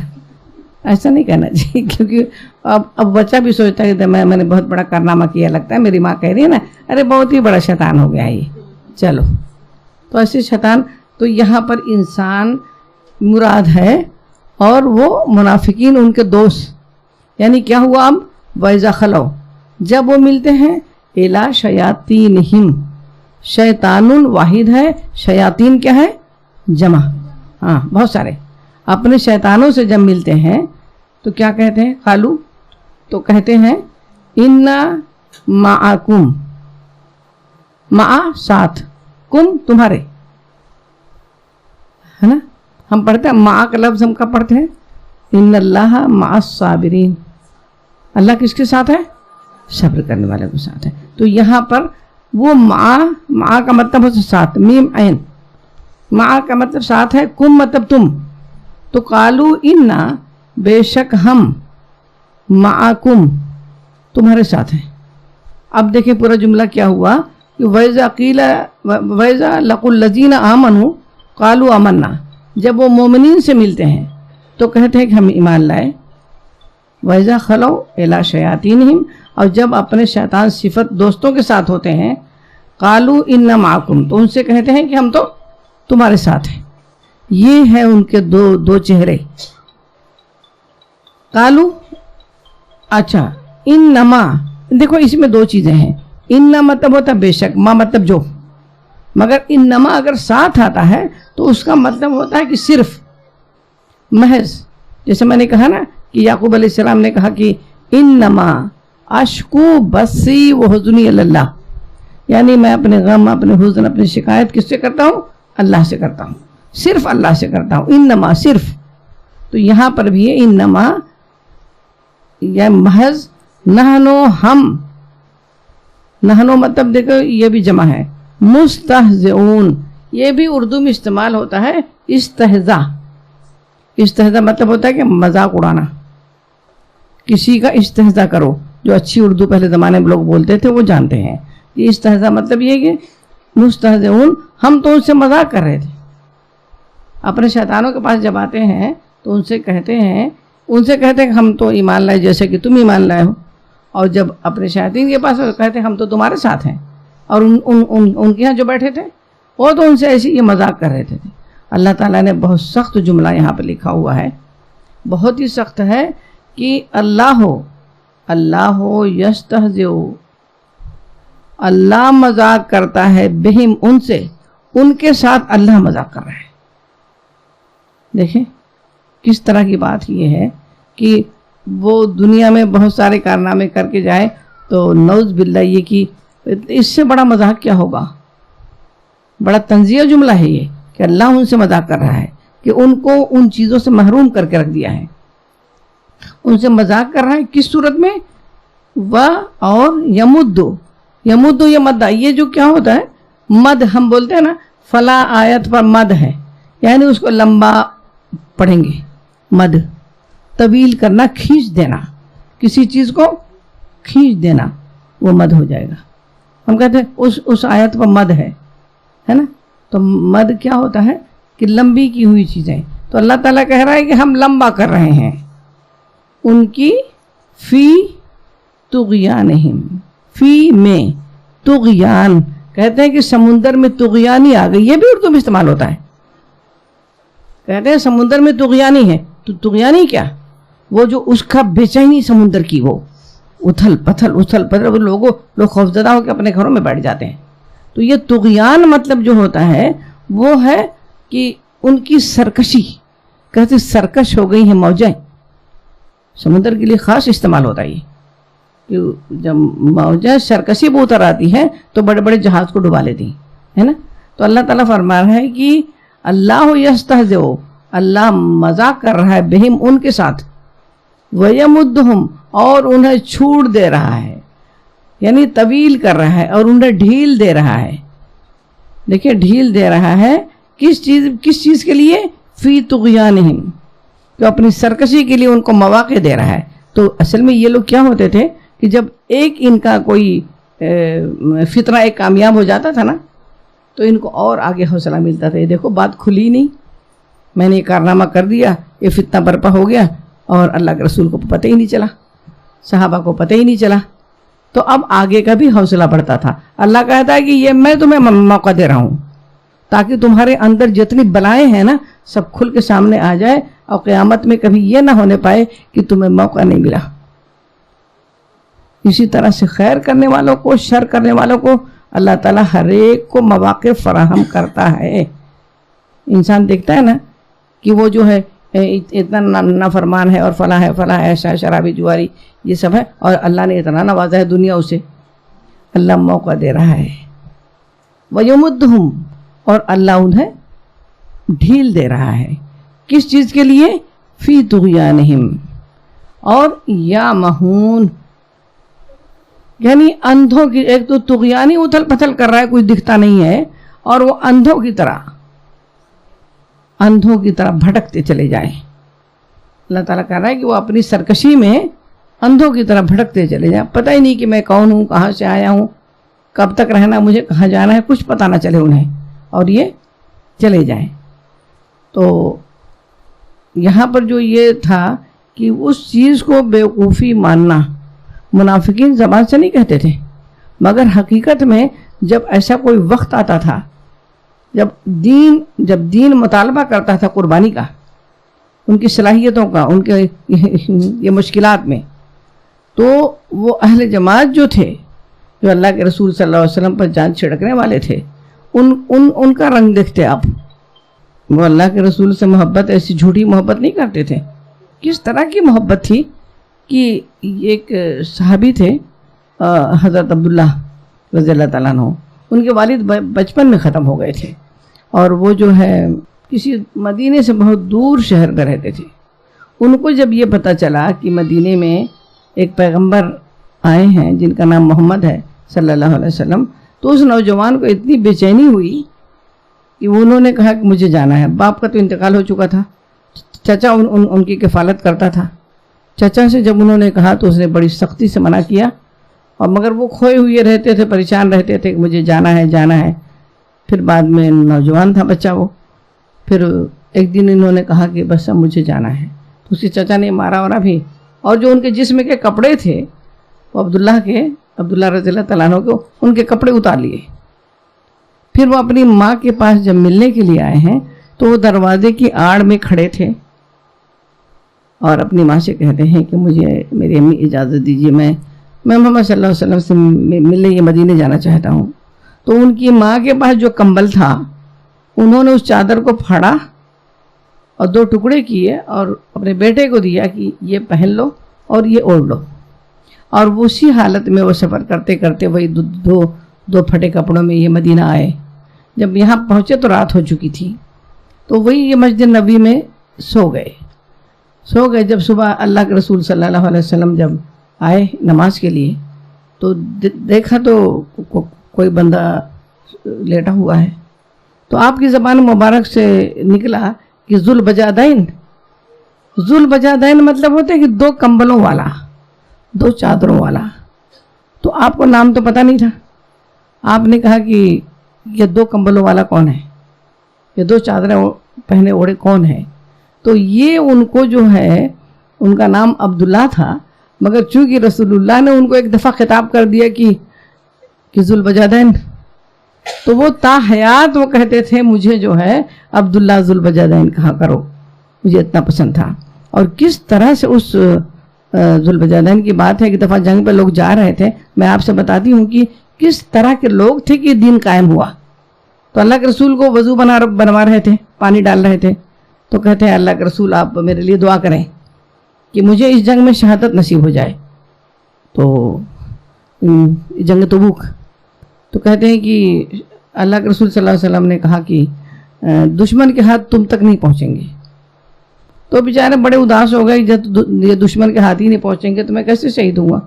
ایسا نہیں کہنا چاہیے، کیونکہ اب بچہ بھی سوچتا ہے کہ میں نے بہت بڑا کارنامہ کیا، لگتا ہے میری ماں کہہ رہی ہے نا ارے بہت ہی بڑا شیطان ہو گیا یہ، چلو. تو ایسے شیطان، تو یہاں پر انسان مراد ہے اور وہ منافقین ان کے دوست. یعنی کیا ہوا اب؟ وَإِذَا خَلَوْا، جب وہ ملتے ہیں اِلَىٰ شَيَاطِينِهِمْ، شیطان واحد ہے، شیاطین کیا ہے؟ جمع، ہاں بہت سارے. اپنے شیطانوں سے جب ملتے ہیں تو کیا کہتے ہیں؟ قالو، تو کہتے ہیں اِنَّا مَعَكُمْ، مع ساتھ، کم تمہارے، ہے نا. ہم پڑھتے ہیں مع کا لفظ ہم کب پڑھتے ہیں؟ ان اللہ مع الصابرین، اللہ کس کے ساتھ ہے؟ صبر کرنے والے کے ساتھ ہے. تو یہاں پر وہ مع کا مطلب ہے ساتھ، میم عین، مع کا مطلب ساتھ ہے، کم مطلب تم. تو قالو انا، بے شک ہم، معکم، تمہارے ساتھ ہیں. اب دیکھیں پورا جملہ کیا ہوا کہ وَإِذَا لَقُوا الَّذِينَ آمَنُوا قَالُوا آمَنَّا، جب وہ مومنین سے ملتے ہیں تو کہتے ہیں کہ ہم ایمان لائے. وَإِذَا خَلَوْا إِلَىٰ شَيَاطِينِهِمْ، اور جب اپنے شیطان صفت دوستوں کے ساتھ ہوتے ہیں قَالُوا إِنَّا مَعَكُمْ، تو ان سے کہتے ہیں کہ ہم تو تمہارے ساتھ ہیں. یہ ہے ان کے دو چہرے. قالو، اچھا انما، دیکھو اس میں دو چیزیں ہیں. انما مطلب ہوتا ہے بے شک، ما مطلب جو، مگر انما اگر ساتھ آتا ہے تو اس کا مطلب ہوتا ہے کہ صرف، محض. جیسے میں نے کہا نا کہ یعقوب علیہ السلام نے کہا کہ انما اشکو بسی و حزنی اللہ، یعنی میں اپنے غم، اپنے حزن، اپنی شکایت کس سے کرتا ہوں؟ اللہ سے کرتا ہوں، صرف اللہ سے کرتا ہوں. انما صرف. تو یہاں پر بھی ہے انما یا محض. نحنو ہم، نحنو مطلب دیکھو یہ بھی جمع ہے. مستہزئون، یہ بھی اردو میں استعمال ہوتا ہے استہزاء. استہزاء مطلب ہوتا ہے کہ مذاق اڑانا، کسی کا استہزاء کرو. جو اچھی اردو پہلے زمانے میں لوگ بولتے تھے وہ جانتے ہیں. یہ استہزاء مطلب یہ کہ مستہزئون، ہم تو ان سے مذاق کر رہے تھے. اپنے شیطانوں کے پاس جب آتے ہیں تو ان سے کہتے ہیں کہ ہم تو ایمان لائے جیسے کہ تم ایمان لائے ہو. اور جب اپنے شیاطین کے پاس کہتے ہم تو تمہارے ساتھ ہیں، اور ان کے یہاں جو بیٹھے تھے وہ تو ان سے ایسی یہ مذاق کر رہے تھے۔ اللہ تعالیٰ نے بہت سخت جملہ یہاں پہ لکھا ہوا ہے، بہت ہی سخت ہے کہ اللہ یستہزئ، اللہ مذاق کرتا ہے، بہم ان سے، ان کے ساتھ اللہ مذاق کر رہا ہے۔ دیکھیں کس طرح کی بات یہ ہے کہ وہ دنیا میں بہت سارے کارنامے کر کے جائے تو نعوذ باللہ یہ کہ اس سے بڑا مذاق کیا ہوگا، بڑا تنزیہ جملہ ہے یہ کہ اللہ ان سے مذاق کر رہا ہے کہ ان کو ان چیزوں سے محروم کر کے رکھ دیا ہے، ان سے مذاق کر رہا ہے۔ کس صورت میں؟ اور یمدو یہ مد، یہ جو کیا ہوتا ہے مد، ہم بولتے ہیں نا فلاں آیت پر مد ہے، یعنی اس کو لمبا پڑھیں گے، مد طویل کرنا، کھینچ دینا، کسی چیز کو کھینچ دینا، وہ مد ہو جائے گا۔ ہم کہتے ہیں اس آیت پر مد ہے نا، تو مد کیا ہوتا ہے کہ لمبی کی ہوئی چیزیں، تو اللہ تعالیٰ کہہ رہا ہے کہ ہم لمبا کر رہے ہیں ان کی فی طغیانہم، فی میں طغیان، کہتے ہیں کہ سمندر میں طغیانی آ گئی، یہ بھی اردو میں استعمال ہوتا ہے، کہتے ہیں سمندر میں طغیانی ہے، تو طغیانی کیا؟ وہ جو اس کا بے چینی سمندر کی، وہ اتھل پتھل لوگ خوفزدہ ہو کے اپنے گھروں میں بیٹھ جاتے ہیں۔ تو یہ طغیان مطلب جو ہوتا ہے وہ ہے کہ ان کی سرکشی، کہتے سرکش ہو گئی ہیں موجیں، سمندر کے لیے خاص استعمال ہوتا ہے یہ کہ جب موجیں سرکشی بہت اتر آتی ہیں تو بڑے بڑے جہاز کو ڈبا لیتی ہے نا۔ تو اللہ تعالیٰ فرما رہا ہے کہ اللہ یستہزئ، اللہ مذاق کر رہا ہے، بہم ان کے ساتھ، ویمدہم اور انہیں چھوڑ دے رہا ہے، یعنی طویل کر رہا ہے اور انہیں ڈھیل دے رہا ہے۔ دیکھیں ڈھیل دے رہا ہے کس چیز کے لیے؟ فی طغیانہم، جو اپنی سرکشی کے لیے ان کو مواقع دے رہا ہے۔ تو اصل میں یہ لوگ کیا ہوتے تھے کہ جب ایک ان کا کوئی فتنہ ایک کامیاب ہو جاتا تھا نا تو ان کو اور آگے حوصلہ ملتا تھا، یہ دیکھو بات کھلی نہیں، میں نے یہ کارنامہ کر دیا، یہ فتنہ برپا ہو گیا اور اللہ کے رسول کو پتہ ہی نہیں چلا، صحابہ کو پتہ ہی نہیں چلا، تو اب آگے کا بھی حوصلہ بڑھتا تھا۔ اللہ کہتا ہے کہ یہ میں تمہیں موقع دے رہا ہوں تاکہ تمہارے اندر جتنی بلائیں ہیں نا سب کھل کے سامنے آ جائے، اور قیامت میں کبھی یہ نہ ہونے پائے کہ تمہیں موقع نہیں ملا۔ اسی طرح سے خیر کرنے والوں کو، شر کرنے والوں کو اللہ تعالیٰ ہر ایک کو مواقع فراہم کرتا ہے۔ انسان دیکھتا ہے نا کہ وہ جو ہے اتنا نافرمان ہے اور فلاں ہے ایسا شرابی جواری یہ سب ہے، اور اللہ نے اتنا نوازا ہے دنیا اسے، اللہ موقع دے رہا ہے۔ وَيَمُدُّهُمْ، اور اللہ انہیں ڈھیل دے رہا ہے، کس چیز کے لیے؟ فی طغیانہم، اور یا مہون، یعنی اندھوں کی، ایک تو طغیانی اتھل پتھل کر رہا ہے، کچھ دکھتا نہیں ہے، اور وہ اندھوں کی طرح بھٹکتے چلے جائیں۔ اللہ تعالیٰ کہہ رہا ہے کہ وہ اپنی سرکشی میں اندھوں کی طرح بھٹکتے چلے جائیں، پتہ ہی نہیں کہ میں کون ہوں، کہاں سے آیا ہوں، کب تک رہنا، مجھے کہاں جانا ہے، کچھ پتہ نہ چلے انہیں، اور یہ چلے جائیں۔ تو یہاں پر جو یہ تھا کہ اس چیز کو بیوقوفی ماننا، منافقین زبان سے نہیں کہتے تھے، مگر حقیقت میں جب ایسا کوئی وقت آتا تھا، جب دین مطالبہ کرتا تھا قربانی کا، ان کی صلاحیتوں کا، ان کے یہ مشکلات میں، تو وہ اہل جماعت جو تھے، جو اللہ کے رسول صلی اللہ علیہ وسلم پر جان چھڑکنے والے تھے، ان کا رنگ دیکھتے آپ، وہ اللہ کے رسول سے محبت، ایسی جھوٹی محبت نہیں کرتے تھے۔ کس طرح کی محبت تھی کہ ایک صحابی تھے حضرت عبداللہ رضی اللہ تعالیٰ عنہ، ان کے والد بچپن میں ختم ہو گئے تھے، اور وہ جو ہے کسی مدینے سے بہت دور شہر میں رہتے تھے۔ ان کو جب یہ پتہ چلا کہ مدینے میں ایک پیغمبر آئے ہیں جن کا نام محمد ہے صلی اللہ علیہ وسلم، تو اس نوجوان کو اتنی بے چینی ہوئی کہ انہوں نے کہا کہ مجھے جانا ہے۔ باپ کا تو انتقال ہو چکا تھا، چچا ان کی کفالت کرتا تھا، چچا سے جب انہوں نے کہا تو اس نے بڑی سختی سے منع کیا، اور مگر وہ کھوئے ہوئے رہتے تھے، پریشان رہتے تھے کہ مجھے جانا ہے۔ پھر بعد میں نوجوان تھا بچہ وہ، پھر ایک دن انہوں نے کہا کہ بس اب مجھے جانا ہے، تو اس کے چچا نے مارا بھی، اور جو ان کے جسم کے کپڑے تھے وہ عبداللہ رضی اللہ تعالیٰ عنہ کو ان کے کپڑے اتار لیے. پھر وہ اپنی ماں کے پاس جب ملنے کے لیے آئے ہیں تو وہ دروازے کی آڑ میں کھڑے تھے اور اپنی ماں سے کہتے ہیں کہ مجھے میری امی اجازت دیجیے، میں محمد صلی اللہ علیہ وسلم سے ملنے یہ مدینے جانا چاہتا ہوں. تو ان کی ماں کے پاس جو کمبل تھا انہوں نے اس چادر کو پھاڑا اور 2 ٹکڑے کیے اور اپنے بیٹے کو دیا کہ یہ پہن لو اور یہ اوڑھ لو. اور اسی حالت میں وہ سفر کرتے کرتے وہی دو پھٹے کپڑوں میں یہ مدینہ آئے. جب یہاں پہنچے تو رات ہو چکی تھی، تو وہی یہ مسجد نبوی میں سو گئے. جب صبح اللہ کے رسول صلی اللہ علیہ وسلم جب آئے نماز کے لیے تو دیکھا تو کوئی بندہ لیٹا ہوا ہے. تو آپ کی زبان مبارک سے نکلا کہ ذوالبجادین مطلب ہوتا ہے کہ 2 کمبلوں والا، 2 چادروں والا. تو آپ کو نام تو پتہ نہیں تھا. آپ نے کہا کہ یہ 2 کمبلوں والا کون ہے، یہ 2 چادریں پہنے اوڑھے کون ہے. تو یہ ان کو جو ہے ان کا نام عبداللہ تھا، مگر چونکہ رسول اللہ نے ان کو ایک دفعہ خطاب کر دیا کہ ذوالبجادین، تو وہ تا حیات وہ کہتے تھے مجھے جو ہے عبداللہ ذوالبجادین کہا کرو، مجھے اتنا پسند تھا. اور کس طرح سے اس ذوالبجادین کی بات ہے کہ دفعہ جنگ پہ لوگ جا رہے تھے. میں آپ سے بتاتی ہوں کہ کس طرح کے لوگ تھے کہ دین قائم ہوا. تو اللہ کے رسول کو وضو بنوا رہے تھے، پانی ڈال رہے تھے. تو کہتے ہیں اللہ کے رسول آپ میرے لیے دعا کریں کہ مجھے اس جنگ میں شہادت نصیب ہو جائے. تو جنگ تبوک، تو کہتے ہیں کہ اللہ کے رسول صلی اللہ علیہ وسلم نے کہا کہ دشمن کے ہاتھ تم تک نہیں پہنچیں گے. تو بیچارے بڑے اداس ہو گئے، جب یہ دشمن کے ہاتھ ہی نہیں پہنچیں گے تو میں کیسے شہید ہوں گا.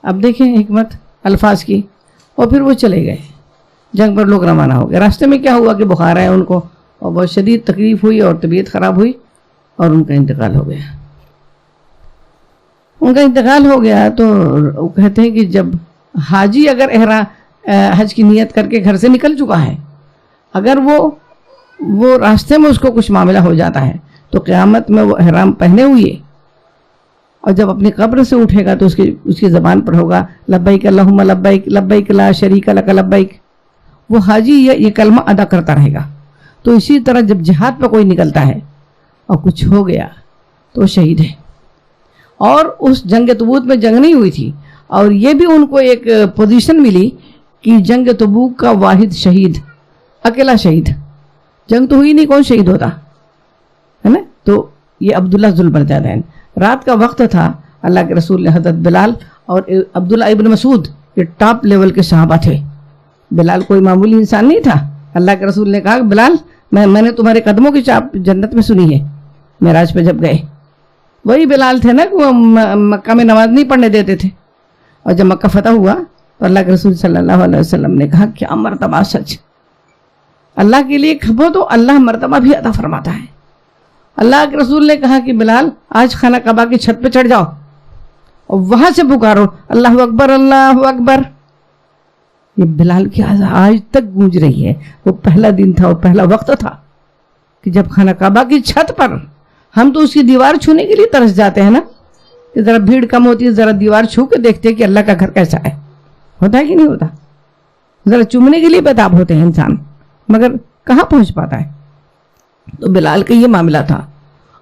اب دیکھیں حکمت الفاظ کی. اور پھر وہ چلے گئے، جنگ پر لوگ روانہ ہو گئے. راستے میں کیا ہوا کہ بخار آیا ان کو اور بہت شدید تکلیف ہوئی اور طبیعت خراب ہوئی اور ان کا انتقال ہو گیا. تو وہ کہتے ہیں کہ جب حاجی اگر حج کی نیت کر کے گھر سے نکل چکا ہے، اگر وہ راستے میں اس کو کچھ معاملہ ہو جاتا ہے تو قیامت میں وہ احرام پہنے ہوئے اور جب اپنی قبر سے اٹھے گا تو اس کی زبان پر ہوگا لبیک اللہم لبیک لبیک لا شریک لک لبیک. وہ حاجی یہ کلمہ ادا کرتا رہے گا. تو اسی طرح جب جہاد پہ کوئی نکلتا ہے اور کچھ ہو گیا تو شہید ہے. اور اس جنگ تبوک میں جنگ نہیں ہوئی تھی اور یہ بھی ان کو ایک پوزیشن ملی کہ جنگ تبوک کا واحد شہید، اکیلا شہید. جنگ تو ہوئی نہیں، کون شہید ہوتا ہے نا. تو یہ عبداللہ ذوالبجادین. رات کا وقت تھا. اللہ کے رسول نے حضرت بلال اور عبداللہ ابن مسعود یہ ٹاپ لیول کے صحابہ تھے. بلال کوئی معمولی انسان نہیں تھا. اللہ کے رسول نے کہا کہ بلال میں نے تمہارے قدموں کی چاپ جنت میں سنی ہے معراج پہ جب گئے. وہی بلال تھے نا کہ وہ مکہ میں نماز نہیں پڑھنے دیتے تھے. اور جب مکہ فتح ہوا تو اللہ کے رسول صلی اللہ علیہ وسلم نے کہا کیا مرتبہ سچ. اللہ کے لیے کھپو تو اللہ مرتبہ بھی عطا فرماتا ہے. اللہ کے رسول نے کہا کہ بلال آج خانہ کعبہ کی چھت پہ چڑھ جاؤ اور وہاں سے پکارو اللہ اکبر اللہ اکبر. یہ بلال کی آج تک گونج رہی ہے. وہ پہلا دن تھا اور پہلا وقت تھا کہ جب خانہ کعبہ کی چھت پر ہم تو اس کی دیوار چھونے کے لیے ترس جاتے ہیں نا کہ ذرا بھیڑ کم ہوتی ہے، ذرا دیوار چھو کے دیکھتے ہیں کہ اللہ کا گھر کیسا ہے. ہوتا ہے کہ نہیں ہوتا؟ ذرا چومنے کے لیے بیتاب ہوتے ہیں انسان، مگر کہاں پہنچ پاتا ہے. تو بلال کا یہ معاملہ تھا.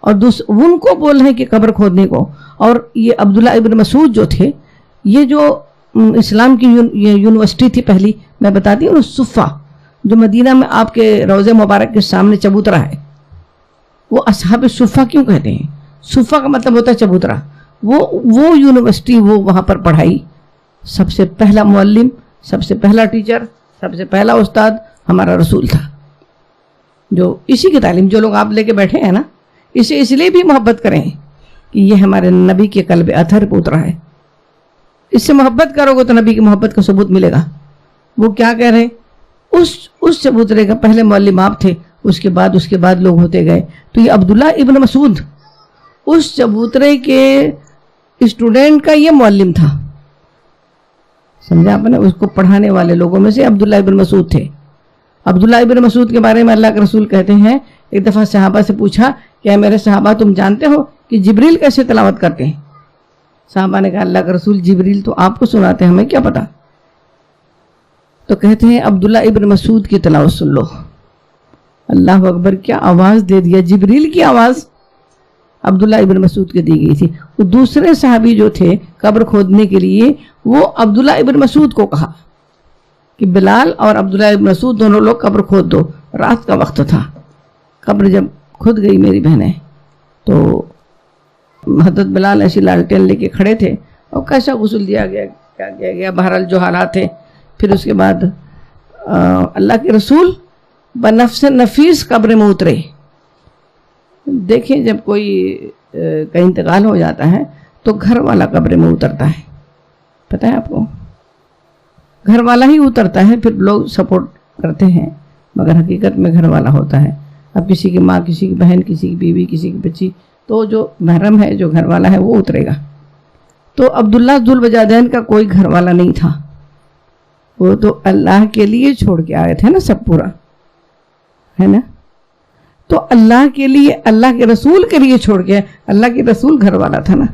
اور ان کو بول رہے ہیں کہ قبر کھودنے کو. اور یہ عبداللہ ابن مسعود جو تھے، یہ جو اسلام کی یونیورسٹی تھی پہلی، میں بتاتی ہوں، صفہ جو مدینہ میں آپ کے روضہ مبارک کے سامنے چبوترا ہے. وہ اصحاب صفہ کیوں کہتے ہیں؟ صفہ کا مطلب ہوتا ہے چبوترا. وہ یونیورسٹی، وہ وہاں پر پڑھائی. سب سے پہلا معلم، سب سے پہلا ٹیچر، سب سے پہلا استاد ہمارا رسول تھا. جو اسی کی تعلیم جو لوگ آپ لے کے بیٹھے ہیں نا، اسے اس لیے بھی محبت کریں کہ یہ ہمارے نبی کے قلب اطہر پہ اترا ہے. اس سے محبت کرو گے تو نبی کی محبت کا ثبوت ملے گا. وہ کیا کہہ رہے ہیں؟ اس چبوترے کا پہلے معلم آپ تھے، اس کے بعد لوگ ہوتے گئے. تو یہ عبداللہ ابن مسعود اس چبوترے کے اسٹوڈنٹ کا یہ معلم تھا. سمجھا آپ نے؟ اس کو پڑھانے والے لوگوں میں سے عبداللہ ابن مسعود تھے. عبداللہ ابن مسعود کے بارے میں اللہ کے رسول کہتے ہیں ایک دفعہ صحابہ سے پوچھا کہ اے میرے صحابہ تم جانتے ہو کہ جبریل کیسے تلاوت کرتے ہیں؟ صحابہ نے کہا اللہ کا رسول جبریل تو آپ کو سناتے ہیں، ہمیں کیا پتا؟ تو کہتے ہیں عبداللہ ابن مسعود کی تلاوت سن لو۔ اللہ اکبر، کیا آواز دے دیا! جبریل کی آواز عبداللہ ابن مسعود کے دی گئی تھی۔ وہ دوسرے صحابی جو تھے قبر کھودنے کے لیے، وہ عبداللہ ابن مسعود کو کہا کہ بلال اور عبداللہ ابن مسعود دونوں لوگ قبر کھود دو۔ رات کا وقت تھا، قبر جب کھد گئی میری بہنیں، تو حضرت بلال ایسی لالٹین لے کے کھڑے تھے، اور کیسا غسل دیا گیا، کیا کیا گیا، بہرحال جو حالات تھے۔ پھر اس کے بعد اللہ کے رسول بنفس نفیس قبر میں اترے۔ دیکھیں جب کوئی کا انتقال ہو جاتا ہے تو گھر والا قبر میں اترتا ہے، پتہ ہے آپ کو، گھر والا ہی اترتا ہے، پھر لوگ سپورٹ کرتے ہیں، مگر حقیقت میں گھر والا ہوتا ہے۔ اب کسی کی ماں، کسی کی بہن، کسی کی بیوی، کسی کی بچی، تو جو محرم ہے، جو گھر والا ہے، وہ اترے گا۔ تو عبداللہ ذوالوجہین کا کوئی گھر والا نہیں تھا، وہ تو اللہ کے لیے چھوڑ کے آئے تھے نا، سب پورا ہے نا، تو اللہ کے لیے، اللہ کے رسول کے لیے چھوڑ کے، اللہ کے رسول گھر والا تھا نا،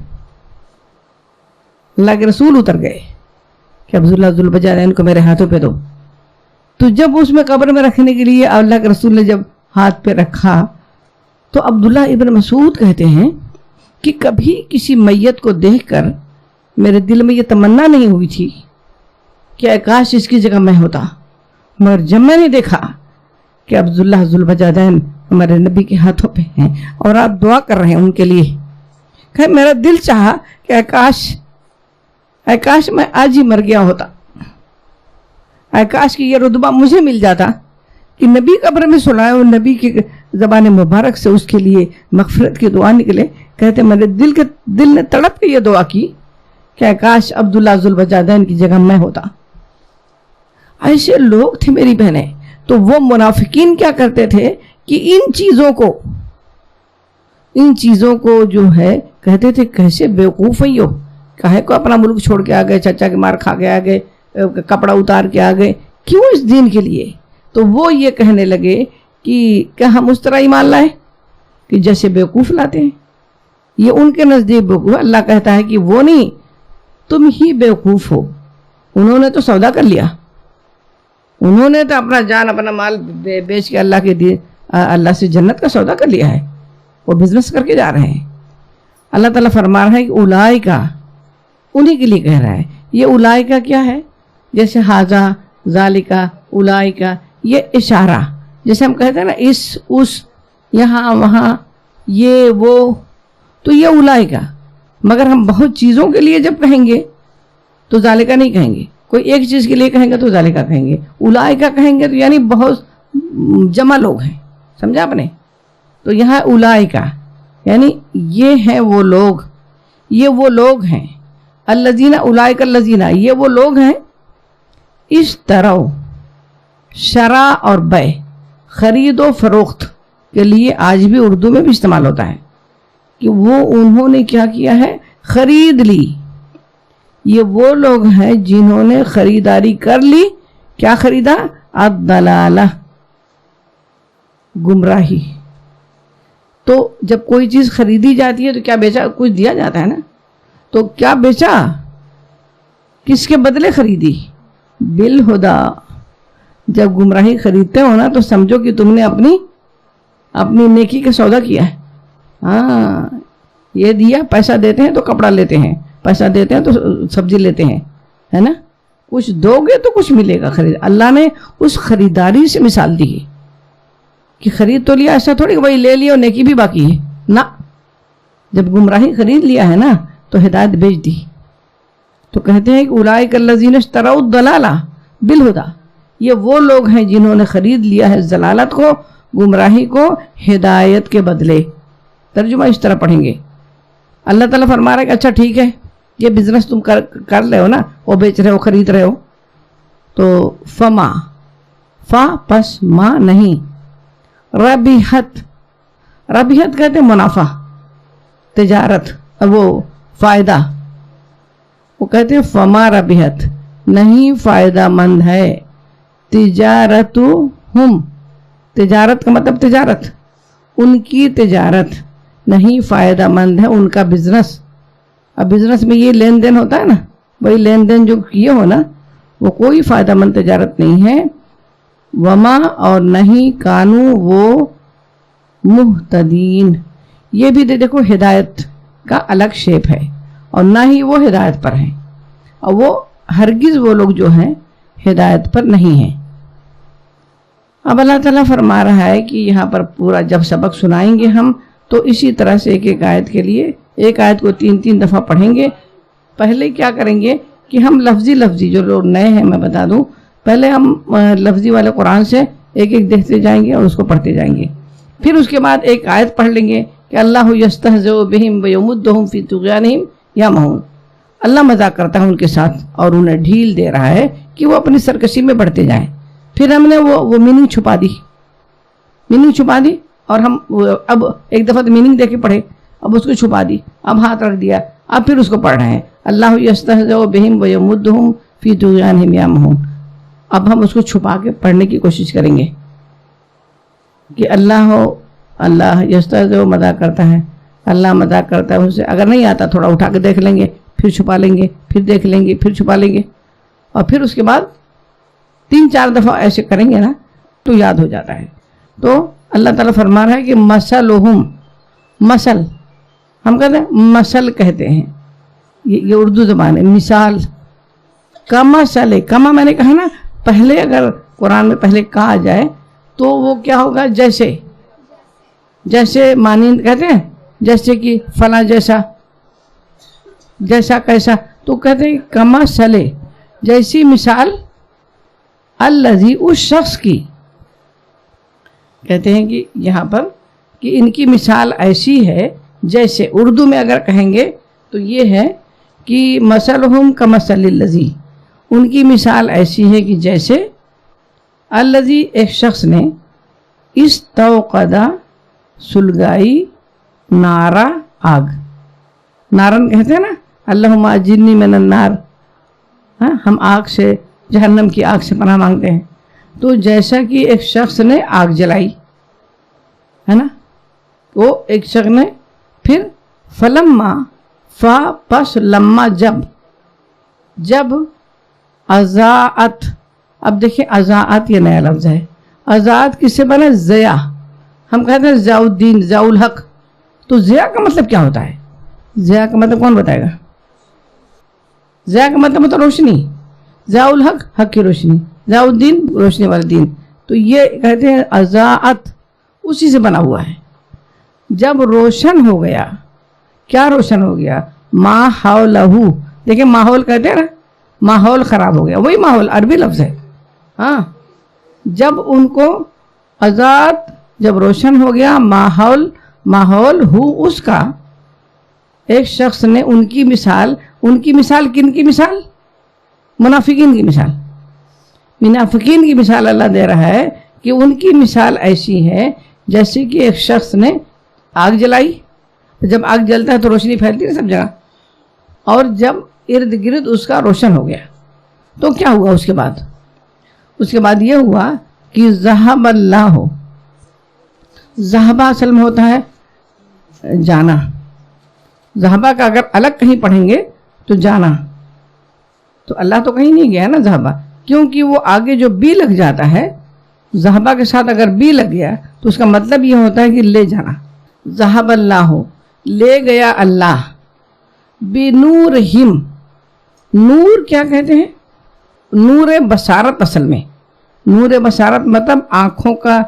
اللہ کے رسول اتر گئے کہ عبداللہ ذوالوجہین کو میرے ہاتھوں پہ دو۔ تو جب اس میں قبر میں رکھنے کے لیے اللہ کے رسول نے جب ہاتھ پہ رکھا، تو عبداللہ ابن مسعود کہتے ہیں کہ کبھی کسی میت کو دیکھ کر میرے دل میں یہ تمنا نہیں ہوئی تھی کہ کاش اس کی جگہ میں ہوتا، مگر جب میں نے دیکھا کہ عبداللہ ذوالوجہین ہمارے نبی کے ہاتھوں پہ ہیں اور آپ دعا کر رہے ہیں ان کے لیے، کہ میرا دل چاہا کہ اے کاش میں آج ہی مر گیا ہوتا، اے کاش کہ یہ رتبہ مجھے مل جاتا کہ نبی قبر میں سلائے اور نبی کی زبان مبارک سے اس کے لیے مغفرت کی دعا نکلے۔ کہتے میرے دل نے تڑپ کے یہ دعا کی کہ اے کاش عبداللہ ذوالوجہین کی جگہ میں ہوتا۔ ایسے لوگ تھے میری بہنیں۔ تو وہ منافقین کیا کرتے تھے کہ ان چیزوں کو جو ہے کہتے تھے کیسے بیوقوف ہیں ہو، کہے کو اپنا ملک چھوڑ کے آ گئے، چچا کے مار کھا کے آ گئے، کپڑا اتار کے آ گئے، کیوں اس دین کے لیے؟ تو وہ یہ کہنے لگے کہ کیا ہم اس طرح ایمان لائے کہ جیسے بیوقوف لاتے ہیں؟ یہ ان کے نزدیک بیوقوف۔ اللہ کہتا ہے کہ وہ نہیں، تم ہی بیوقوف ہو۔ انہوں نے تو سودا کر لیا، انہوں نے تو اپنا جان، اپنا مال بیچ کے اللہ سے جنت کا سودا کر لیا ہے، وہ بزنس کر کے جا رہے ہیں۔ اللہ تعالیٰ فرما رہا ہے کہ اولئکا، انہی کے لیے کہہ رہا ہے۔ یہ اولئکا کیا ہے؟ جیسے ہاذا، ذالکا، اولئکا، یہ اشارہ، جیسے ہم کہتے ہیں نا اس، یہاں وہاں، یہ وہ، تو یہ اولئکا۔ مگر ہم بہت چیزوں کے لیے جب کہیں گے تو ذالکا نہیں کہیں گے، کوئی ایک چیز کے لیے کہیں گے تو ذالکا کہیں گے، اولئکا کہیں گے تو یعنی بہت جمع لوگ ہیں، سمجھا آپ نے؟ تو یہاں اولئکا یعنی یہ ہیں وہ لوگ، یہ وہ لوگ ہیں، الذین، اولئکا الذین، یہ وہ لوگ ہیں، اشتروا، شرا اور بے، خرید و فروخت کے لیے آج بھی اردو میں بھی استعمال ہوتا ہے کہ وہ انہوں نے کیا کیا ہے، خرید لی۔ یہ وہ لوگ ہیں جنہوں نے خریداری کر لی۔ کیا خریدا؟ الضلالہ، گمراہی۔ تو جب کوئی چیز خریدی جاتی ہے تو کیا بیچا؟ کچھ دیا جاتا ہے نا، تو کیا بیچا؟ کس کے بدلے خریدی؟ بالہدا۔ جب گمراہی خریدتے ہو نا تو سمجھو کہ تم نے اپنی نیکی کا سودا کیا ہے۔ ہاں، یہ دیا، پیسہ دیتے ہیں تو کپڑا لیتے ہیں، پیسہ دیتے ہیں تو سبزی لیتے ہیں، ہے نا؟ کچھ دو گے تو کچھ ملے گا۔ خرید، اللہ نے اس خریداری سے مثال دی ہے کہ خرید تو لیا، ایسا تھوڑی کہ وہی لے لیا اور نیکی بھی باقی ہے، نہ۔ جب گمراہی خرید لیا ہے نا تو ہدایت بیچ دی۔ تو کہتے ہیں کہ اولئک الذین اشتروا الضلالہ بالہدی، یہ وہ لوگ ہیں جنہوں نے خرید لیا ہے ضلالت کو، گمراہی کو، ہدایت کے بدلے۔ ترجمہ اس طرح پڑھیں گے۔ اللہ تعالیٰ فرما رہا ہے کہ اچھا ٹھیک ہے، یہ بزنس تم کر رہے ہو نا، وہ بیچ رہے ہو، خرید رہے ہو، تو فما، فا پس ما نہیں، ربحت، ربحت کہتے ہیں منافع، تجارت، وہ فائدہ، وہ کہتے ہیں فما ربحت، نہیں فائدہ مند ہے، تجارتہم، تجارت کا مطلب تجارت، ان کی تجارت نہیں فائدہ مند ہے، ان کا بزنس، اب بزنس میں یہ لین دین ہوتا ہے نا، وہی لین دین جو کیے ہو نا وہ کوئی فائدہ مند تجارت نہیں ہے. وما اور نہیں کانو وہ مہتدین، یہ بھی دیکھو ہدایت کا الگ شیپ ہے اور نہ ہی وہ ہدایت پر ہیں، اور وہ ہرگز وہ لوگ جو ہیں ہدایت پر نہیں ہیں. اب اللہ تعالیٰ فرما رہا ہے کہ یہاں پر پورا جب سبق سنائیں گے ہم تو اسی طرح سے ایک ایک آیت کے لیے ایک آیت کو 3 دفعہ پڑھیں گے. پہلے کیا کریں گے کہ ہم لفظی جو لوگ نئے ہیں میں بتا دوں، پہلے ہم لفظی والے قرآن سے ایک ایک دیکھتے جائیں گے اور اس کو پڑھتے جائیں گے. پھر اس کے بعد ایک آیت پڑھ لیں گے کہ اللہ یستہزئ بہم ویمدہم فی طغیانہم یعمہون، اللہ مذاق کرتا ہے ان کے ساتھ اور انہیں ڈھیل دے رہا ہے کہ وہ اپنی سرکشی میں بڑھتے جائیں. پھر ہم نے وہ میننگ چھپا دی اور ہم اب ایک دفعہ تو میننگ دے کے پڑھے، اب اس کو چھپا دی، اب ہاتھ رکھ دیا، اب پھر اس کو پڑھ رہے ہیں اللہ یستہزئ بہم ویمدہم فی طغیانہم یعمہون. اب ہم اس کو چھپا کے پڑھنے کی کوشش کریں گے کہ اللہ یستہزئ مذاق کرتا ہے، اللہ مذاق کرتا ہے ان سے. اگر نہیں آتا تھوڑا اٹھا کے دیکھ لیں گے، پھر چھپا لیں گے، پھر دیکھ لیں گے، پھر چھپا لیں گے، اور پھر اس کے بعد 3-4 دفعہ ایسے کریں گے نا تو یاد ہو جاتا ہے. تو اللہ تعالیٰ فرما رہا ہے کہ مثل ہم کہتے ہیں مثل کہتے ہیں، یہ اردو زبان ہے. مثال کما میں نے کہا نا، پہلے اگر قرآن میں پہلے کہا آ جائے تو وہ کیا ہوگا، جیسے مانند کہتے ہیں، جیسے کہ فلاں جیسا کیسا، تو کہتے ہیں کما سلے، جیسی مثال الذی اس شخص کی. کہتے ہیں کہ یہاں پر کہ ان کی مثال ایسی ہے جیسے، اردو میں اگر کہیں گے تو یہ ہے کہ مثلہم کمثل الذی، ان کی مثال ایسی ہے کہ جیسے الذی ایک شخص نے استوقد سلگائی نارا آگ، نارن کہتے ہیں نا، اللہم اجرنی من النار، ہم آگ سے، جہنم کی آگ سے پناہ مانگتے ہیں. تو جیسا کہ ایک شخص نے آگ جلائی ہے نا، وہ ایک شخص نے پھر فلما پس لما جب اضاءت، اب دیکھیں اضاءت یہ نیا لفظ ہے. اضاءت کس سے بنا؟ ضیاء. ہم کہتے ہیں ضیاء الدین، ضیاء الحق. تو ضیاء کا مطلب کیا ہوتا ہے؟ ضیاء کا مطلب کون بتائے گا؟ ضیاء کا مطلب ہوتا روشنی، ضیاء الحق حق کی روشنی، ضیاء الدین روشنی والا دین. تو یہ کہتے ہیں اضاءت، اسی سے بنا ہوا ہے. جب روشن ہو گیا، کیا روشن ہو گیا؟ ما حولہ، دیکھیں ماحول کہتے ہیں نا، ماحول خراب ہو گیا، وہی ماحول عربی لفظ ہے. ہاں، جب ان کو اضاءت، جب روشن ہو گیا ماحول ہو اس کا، ایک شخص نے ان کی مثال کن کی مثال؟ منافقین کی مثال. منافقین کی مثال اللہ دے رہا ہے کہ ان کی مثال ایسی ہے جیسے کہ ایک شخص نے آگ جلائی. جب آگ جلتا ہے تو روشنی پھیلتی ہے سب جگہ، اور جب ارد گرد اس کا روشن ہو گیا تو کیا ہوا؟ اس کے بعد یہ ہوا کہ ذہب اللہ، ذہبہ اصل میں ہوتا ہے جانا. ذہبہ کا اگر الگ کہیں پڑھیں گے تو جانا، تو اللہ تو کہیں نہیں گیا نا ذہبہ، کیونکہ وہ آگے جو بی لگ جاتا ہے، ذہبہ کے ساتھ اگر بی لگ گیا تو اس کا مطلب یہ ہوتا ہے کہ لے جانا. ذہب اللہ، لے گیا اللہ، بنورہم، نور کیا کہتے ہیں؟ نور بصارت. اصل میں نور بصارت مطلب آنکھوں کا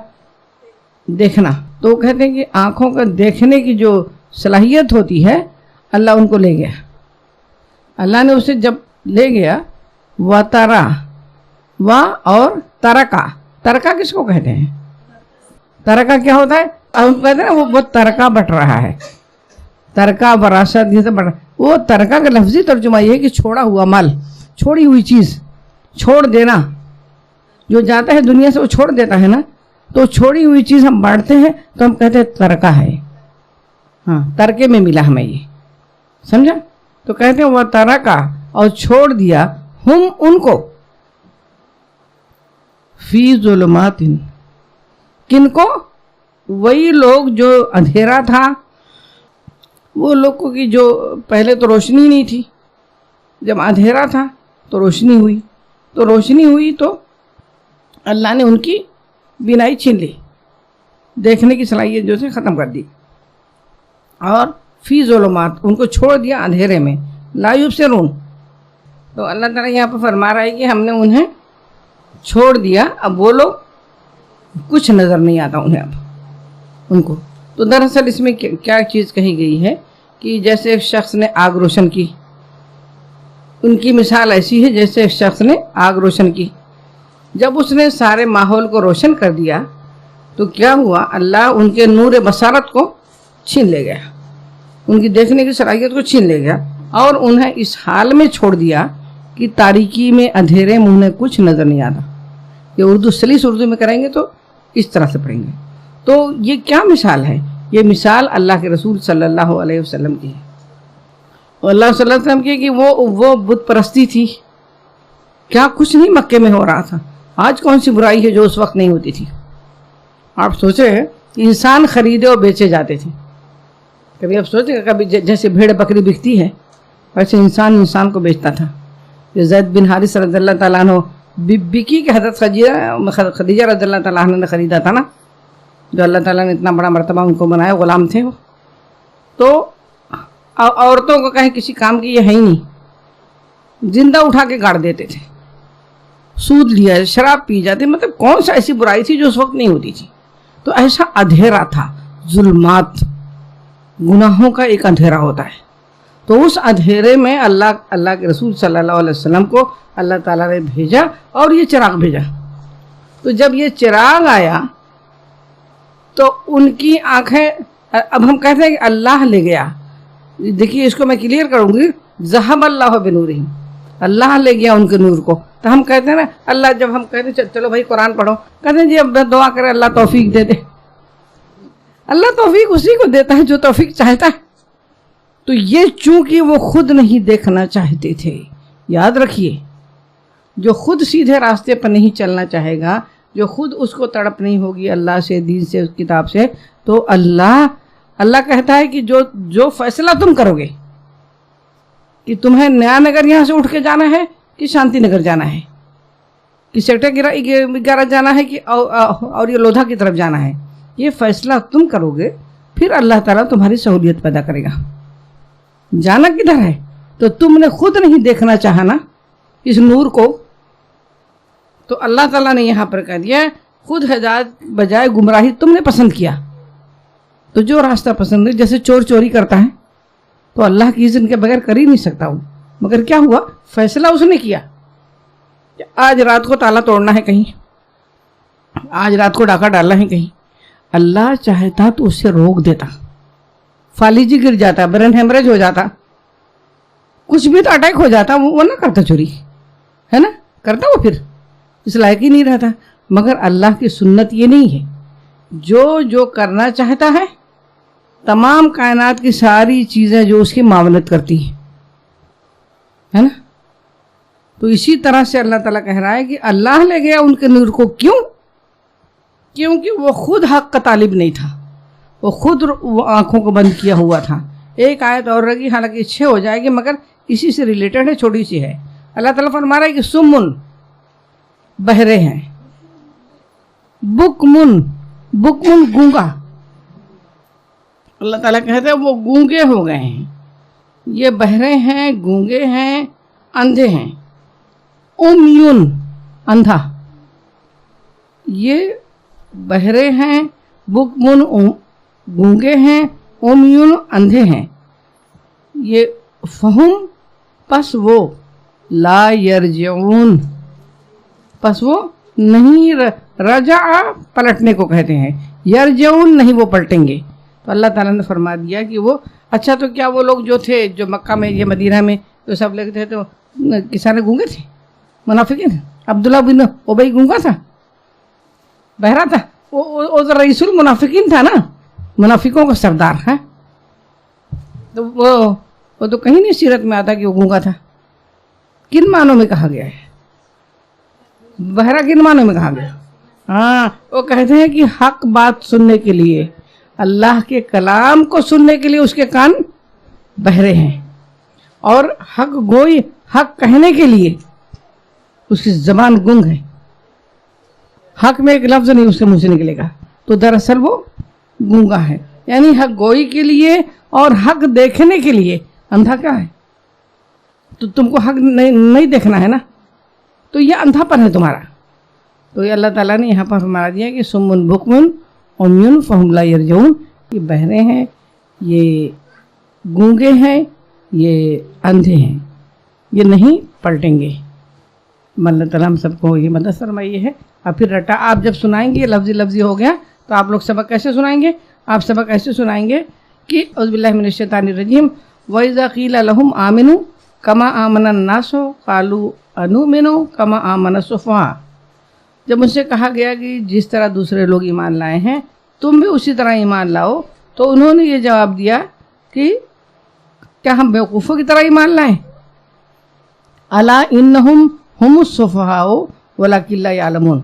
دیکھنا. تو کہتے ہیں کہ آنکھوں کا دیکھنے کی جو صلاحیت ہوتی ہے، اللہ ان کو لے گیا. اللہ نے اسے جب لے گیا، وَتَرَا، اور ترکا کس کو کہتے ہیں؟ ترکا کیا ہوتا ہے؟ ہم کہتے ہیں نا وہ ترکا بٹ رہا ہے، ترکا وراثت، یہ سب بٹ رہا. وہ ترکا کا لفظی ترجمہ یہ ہے کہ چھوڑا ہوا مال، چھوڑی ہوئی چیز، چھوڑ دینا. جو جاتا ہے دنیا سے وہ چھوڑ دیتا ہے نا، تو چھوڑی ہوئی چیز ہم بانٹتے ہیں تو ہم کہتے ہیں ترکا ہے. ہاں، ترکے میں ملا ہمیں، یہ سمجھا؟ تو کہتے ہیں وہ ترکا، اور چھوڑ دیا، ہم ان کو، فی ظلمات، کن کو؟ وہی لوگ جو اندھیرا تھا، وہ لوگ کو کہ جو پہلے تو روشنی نہیں تھی، جب اندھیرا تھا تو روشنی ہوئی، تو روشنی ہوئی تو اللہ نے ان کی بینائی چھین لی، دیکھنے کی صلاحیت جو سے ختم کر دی، اور فی ظلمات ان کو چھوڑ دیا اندھیرے میں، لا یبصرون۔ تو اللہ تعالیٰ یہاں پر فرما رہا ہے کہ ہم نے انہیں چھوڑ دیا، اب وہ لوگ کچھ نظر نہیں آتا انہیں اب ان کو۔ تو دراصل اس میں کیا چیز کہی گئی ہے کہ جیسے ایک شخص نے آگ روشن کی، ان کی مثال ایسی ہے جیسے ایک شخص نے آگ روشن کی، جب اس نے سارے ماحول کو روشن کر دیا تو کیا ہوا، اللہ ان کے نور بصارت کو چھین لے گیا، ان کی دیکھنے کی صلاحیت کو چھین لے گیا، اور انہیں اس حال میں چھوڑ دیا کہ تاریکی میں اندھیرے میں انہیں کچھ نظر نہیں آتا۔ یہ اردو سلیس اردو میں کریں گے تو اس طرح سے پڑھیں گے۔ تو یہ کیا مثال ہے؟ یہ مثال اللہ کے رسول صلی اللہ علیہ وسلم کی ہے، اور اللہ صلی اللہ علیہ وسلم کی کہ وہ بت پرستی تھی، کیا کچھ نہیں مکے میں ہو رہا تھا۔ آج کون سی برائی ہے جو اس وقت نہیں ہوتی تھی؟ آپ سوچے انسان خریدے اور بیچے جاتے تھے، کبھی آپ سوچے کبھی جیسے بھیڑ بکری بکتی ہے ویسے انسان کو بیچتا تھا۔ زید بن حارث رضی اللہ تعالیٰ عنہ بکی کے حضرت خدیجہ رضی اللہ تعالیٰ عنہ نے خریدا تھا نا، جو اللہ تعالیٰ نے اتنا بڑا مرتبہ ان کو بنایا، غلام تھے وہ۔ تو عورتوں کو کہیں کسی کام کی یہ ہے ہی نہیں، زندہ اٹھا کے گاڑ دیتے تھے، سود لیا، شراب پی جاتے، مطلب کون سا ایسی برائی تھی جو اس وقت نہیں ہوتی تھی۔ تو ایسا اندھیرا تھا، ظلمات، گناہوں کا ایک اندھیرا ہوتا ہے۔ تو اس اندھیرے میں اللہ کے رسول صلی اللہ علیہ وسلم کو اللہ تعالیٰ نے بھیجا، اور یہ چراغ بھیجا۔ تو جب یہ چراغ آیا تو ان کی آنکھیں، اب ہم کہتے ہیں کہ اللہ لے گیا، دیکھیے اس کو میں کلیئر کروں گی، ذہب اللہ بنورہم، اللہ لے گیا ان کے نور کو۔ تو ہم کہتے ہیں نا اللہ، جب ہم کہتے ہیں چلو بھائی قرآن پڑھو، کہتے ہیں جی اب دعا کرے اللہ توفیق دے دے۔ اللہ توفیق اسی کو دیتا ہے جو توفیق چاہتا ہے۔ تو یہ چونکہ وہ خود نہیں دیکھنا چاہتے تھے، یاد رکھیے، جو خود سیدھے راستے پر نہیں چلنا چاہے گا، جو خود اس کو تڑپ نہیں ہوگی اللہ سے، دین سے، اس کتاب سے، تو اللہ کہتا ہے کہ جو فیصلہ تم کرو گے کہ تمہیں نیا نگر یہاں سے اٹھ کے جانا ہے کہ شانتی نگر جانا ہے، کہ سیکٹر 11 جانا ہے کہ اور یہ لودھا کی طرف جانا ہے، یہ فیصلہ تم کرو گے، پھر اللہ تعالیٰ تمہاری سہولیت پیدا کرے گا۔ جانا کدھر ہے؟ تو تم نے خود نہیں دیکھنا چاہا نا اس نور کو، تو اللہ تعالیٰ نے یہاں پر کہہ دیا خود ہدایت بجائے گمراہی تم نے پسند کیا۔ تو جو راستہ پسند ہے، جیسے چور چوری کرتا ہے تو اللہ کی اذن کے بغیر کر ہی نہیں سکتا ہوں، مگر کیا ہوا، فیصلہ اس نے کیا کہ آج رات کو تالا توڑنا ہے، کہیں آج رات کو ڈاکہ ڈالنا ہے کہیں۔ اللہ چاہتا تو اسے روک دیتا، فالجی گر جاتا، برین ہیمریج ہو جاتا، کچھ بھی تو اٹیک ہو جاتا، وہ نہ کرتا چوری، ہے نا، کرتا وہ پھر اس لائق ہی نہیں رہتا۔ مگر اللہ کی سنت یہ نہیں ہے، جو کرنا چاہتا ہے، تمام کائنات کی ساری چیزیں جو اس کی معاونت کرتی ہیں، ہے نا۔ تو اسی طرح سے اللہ تعالیٰ کہہ رہا ہے کہ اللہ لے گیا ان کے نور کو، کیونکہ وہ خود حق کا طالب نہیں تھا، وہ خود آنکھوں کو بند کیا ہوا تھا۔ ایک آیت اور رہی، حالانکہ 6 ہو جائے گی مگر اسی سے ریلیٹڈ ہے، چھوٹی سی ہے۔ اللہ تعالیٰ فرما رہا ہے کہ سمن، بہرے ہیں، بکمن گونگا، اللہ تعالیٰ کہتے ہیں وہ گونگے ہو گئے ہیں، یہ بہرے ہیں، گونگے ہیں، اندھے ہیں۔ امیون، اندھا، یہ بہرے ہیں، بکمن گونگے ہیں، امیون اندھے ہیں، یہ فہم، پس وہ لا یرجعون، پس وہ نہیں، رجع پلٹنے کو کہتے ہیں، یرجعون نہیں وہ پلٹیں گے۔ تو اللہ تعالیٰ نے فرما دیا کہ وہ، اچھا تو کیا وہ لوگ جو تھے، جو مکہ میں، یہ مدینہ میں جو سب لوگ تھے، تو کسانے گونگے تھے، منافقین؟ عبداللہ بن ابی گونگا تھا، بہرا تھا، وہ رئیس المنافقین تھا نا، منافقوں کا سردار ہے۔ تو وہ تو کہیں نہیں سیرت میں آتا کہ وہ گونگا تھا۔ کن معنوں میں کہا گیا ہے؟ بہرا کن معنوں میں کہا گیا؟ ہاں، وہ کہتے ہیں کہ حق بات سننے کے لیے، اللہ کے کلام کو سننے کے لیے اس کے کان بہرے ہیں، اور حق گوئی حق کہنے کے لیے اس کی زبان گنگ ہے، حق میں ایک لفظ نہیں اس کے منہ سے نکلے گا، تو دراصل وہ گونگا ہے. یعنی حق گوئی کے لیے اور حق دیکھنے کے لیے اندھا کیا ہے؟ تو تم کو حق نہیں دیکھنا ہے نا، تو یہ اندھا پن ہے تمہارا. تو یہ اللہ تعالیٰ نے یہاں پر فرما دیا کہ سمن بکمن عمیٌ فہم لا یرجعون، یہ بہرے ہیں، یہ گونگے ہیں، یہ اندھے ہیں، یہ نہیں پلٹیں گے. اللہ تعالیٰ ہم سب کو یہ مدد فرمائی ہے. اور پھر رٹا آپ جب سنائیں گے، لفظی لفظی ہو گیا، تو آپ لوگ سبق کیسے سنائیں گے؟ آپ سبق ایسے سنائیں گے کہ اعوذ باللہ من الشیطان الرجیم وَإِذَا قِيلَ لَهُمْ آمِنُوا كَمَا آمَنَ النَّاسُ قَالُوا أَنُؤْمِنُ كَمَا آمَنَ السُّفَهَاءُ. جب ان سے کہا گیا کہ جس طرح دوسرے لوگ ایمان لائے ہیں تم بھی اسی طرح ایمان لاؤ، تو انہوں نے یہ جواب دیا کہ کیا ہم بیوقوفوں کی طرح ایمان لائیں؟ الا انہم ہم السفہاء ولکن لا یعلمون.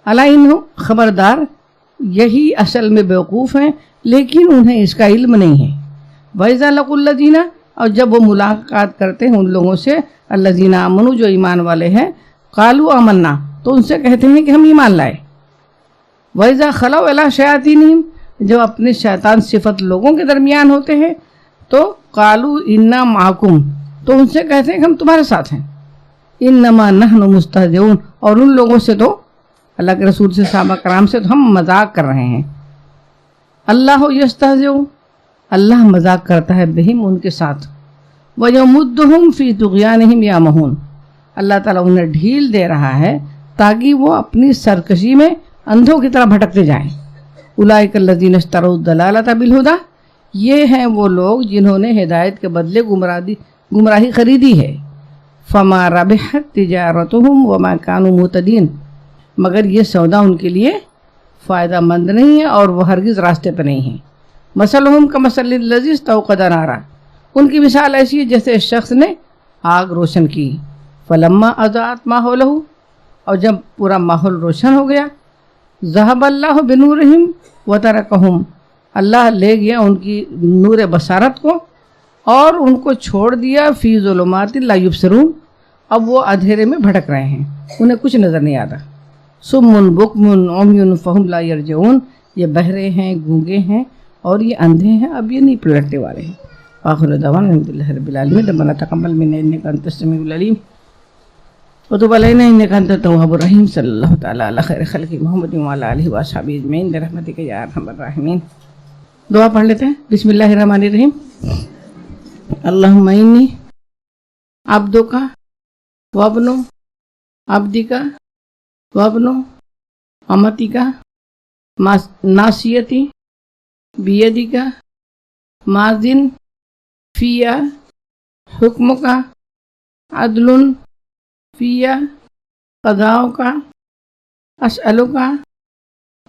الا انہم، خبردار، یہی اصل میں بیوقوف ہیں لیکن انہیں اس کا علم نہیں ہے. وَإِذَا لَقُوا الَّذِينَ، اور جب وہ ملاقات کرتے ہیں ان لوگوں سے، الَّذِينَ آمَنُوا، جو ایمان والے ہیں، قَالُوا آمَنَّا، تو ان سے کہتے ہیں کہ ہم ایمان لائے. وَإِذَا خَلَوْا إِلَىٰ شَيَاطِينِهِمْ، جب اپنے شیطان صفت لوگوں کے درمیان ہوتے ہیں تو قَالُوا إِنَّا مَعَكُمْ، تو ان سے کہتے ہیں کہ ہم تمہارے ساتھ ہیں. إِنَّمَا نَحْنُ مُسْتَهْزِئُونَ، اور ان لوگوں سے تو، اللہ کے رسول سے، صحابہ کرام سے تو ہم مذاق کر رہے ہیں. اللہ یستہزئ، اللہ مذاق کرتا ہے بہم، ان کے ساتھ. وَيَمُدُّهُمْ فِي طُغْيَانِهِمْ يَعْمَهُونَ، اللہ تعالیٰ انہیں ڈھیل دے رہا ہے تاکہ وہ اپنی سرکشی میں اندھوں کی طرح بھٹکتے جائیں. اولئک الذین اشتروا الضلالۃ بالہدیٰ، یہ ہیں وہ لوگ جنہوں نے ہدایت کے بدلے گمراہی خریدی ہے. فما ربحت تجارتهم وما كانوا مهتدین، مگر یہ سودا ان کے لیے فائدہ مند نہیں ہے اور وہ ہرگز راستے پہ نہیں ہیں. مثلهم کمثل الذی استوقد نارا، ان کی مثال ایسی ہے جیسے اس شخص نے آگ روشن کی. فلما اضاءت ما حولہ، اور جب پورا ماحول روشن ہو گیا، ذهب اللہ بنورہم وترکہم، اللہ لے گیا ان کی نور بصارت کو اور ان کو چھوڑ دیا فی ظلمات لا یبصرون، اب وہ اندھیرے میں بھٹک رہے ہیں، انہیں کچھ نظر نہیں آتا. سم بکم عمی فہم لا یرجعون، یہ بہرے ہیں، گونگے ہیں اور یہ اندھے ہیں، اب یہ نہیں پلٹنے والے ہیں. آخر دعوانا الحمدللہ رب العالمین. ربنا تقبل منا انک انت السمیع العلیم وتب علینا انک انت التواب الرحیم. صلی اللہ تعالی علی خیر خلق محمد وعلی آلہ واصحابہ اجمعین برحمتک یا ارحم الراحمین. دعا پڑھ لیتے ہیں. بسم اللہ الرحمن الرحیم. اللہم انی عبدک وابن عبدک وابن امتک ناصیتی بیدک ماضٍ فی حکمک عدل فی قضاؤک اسألک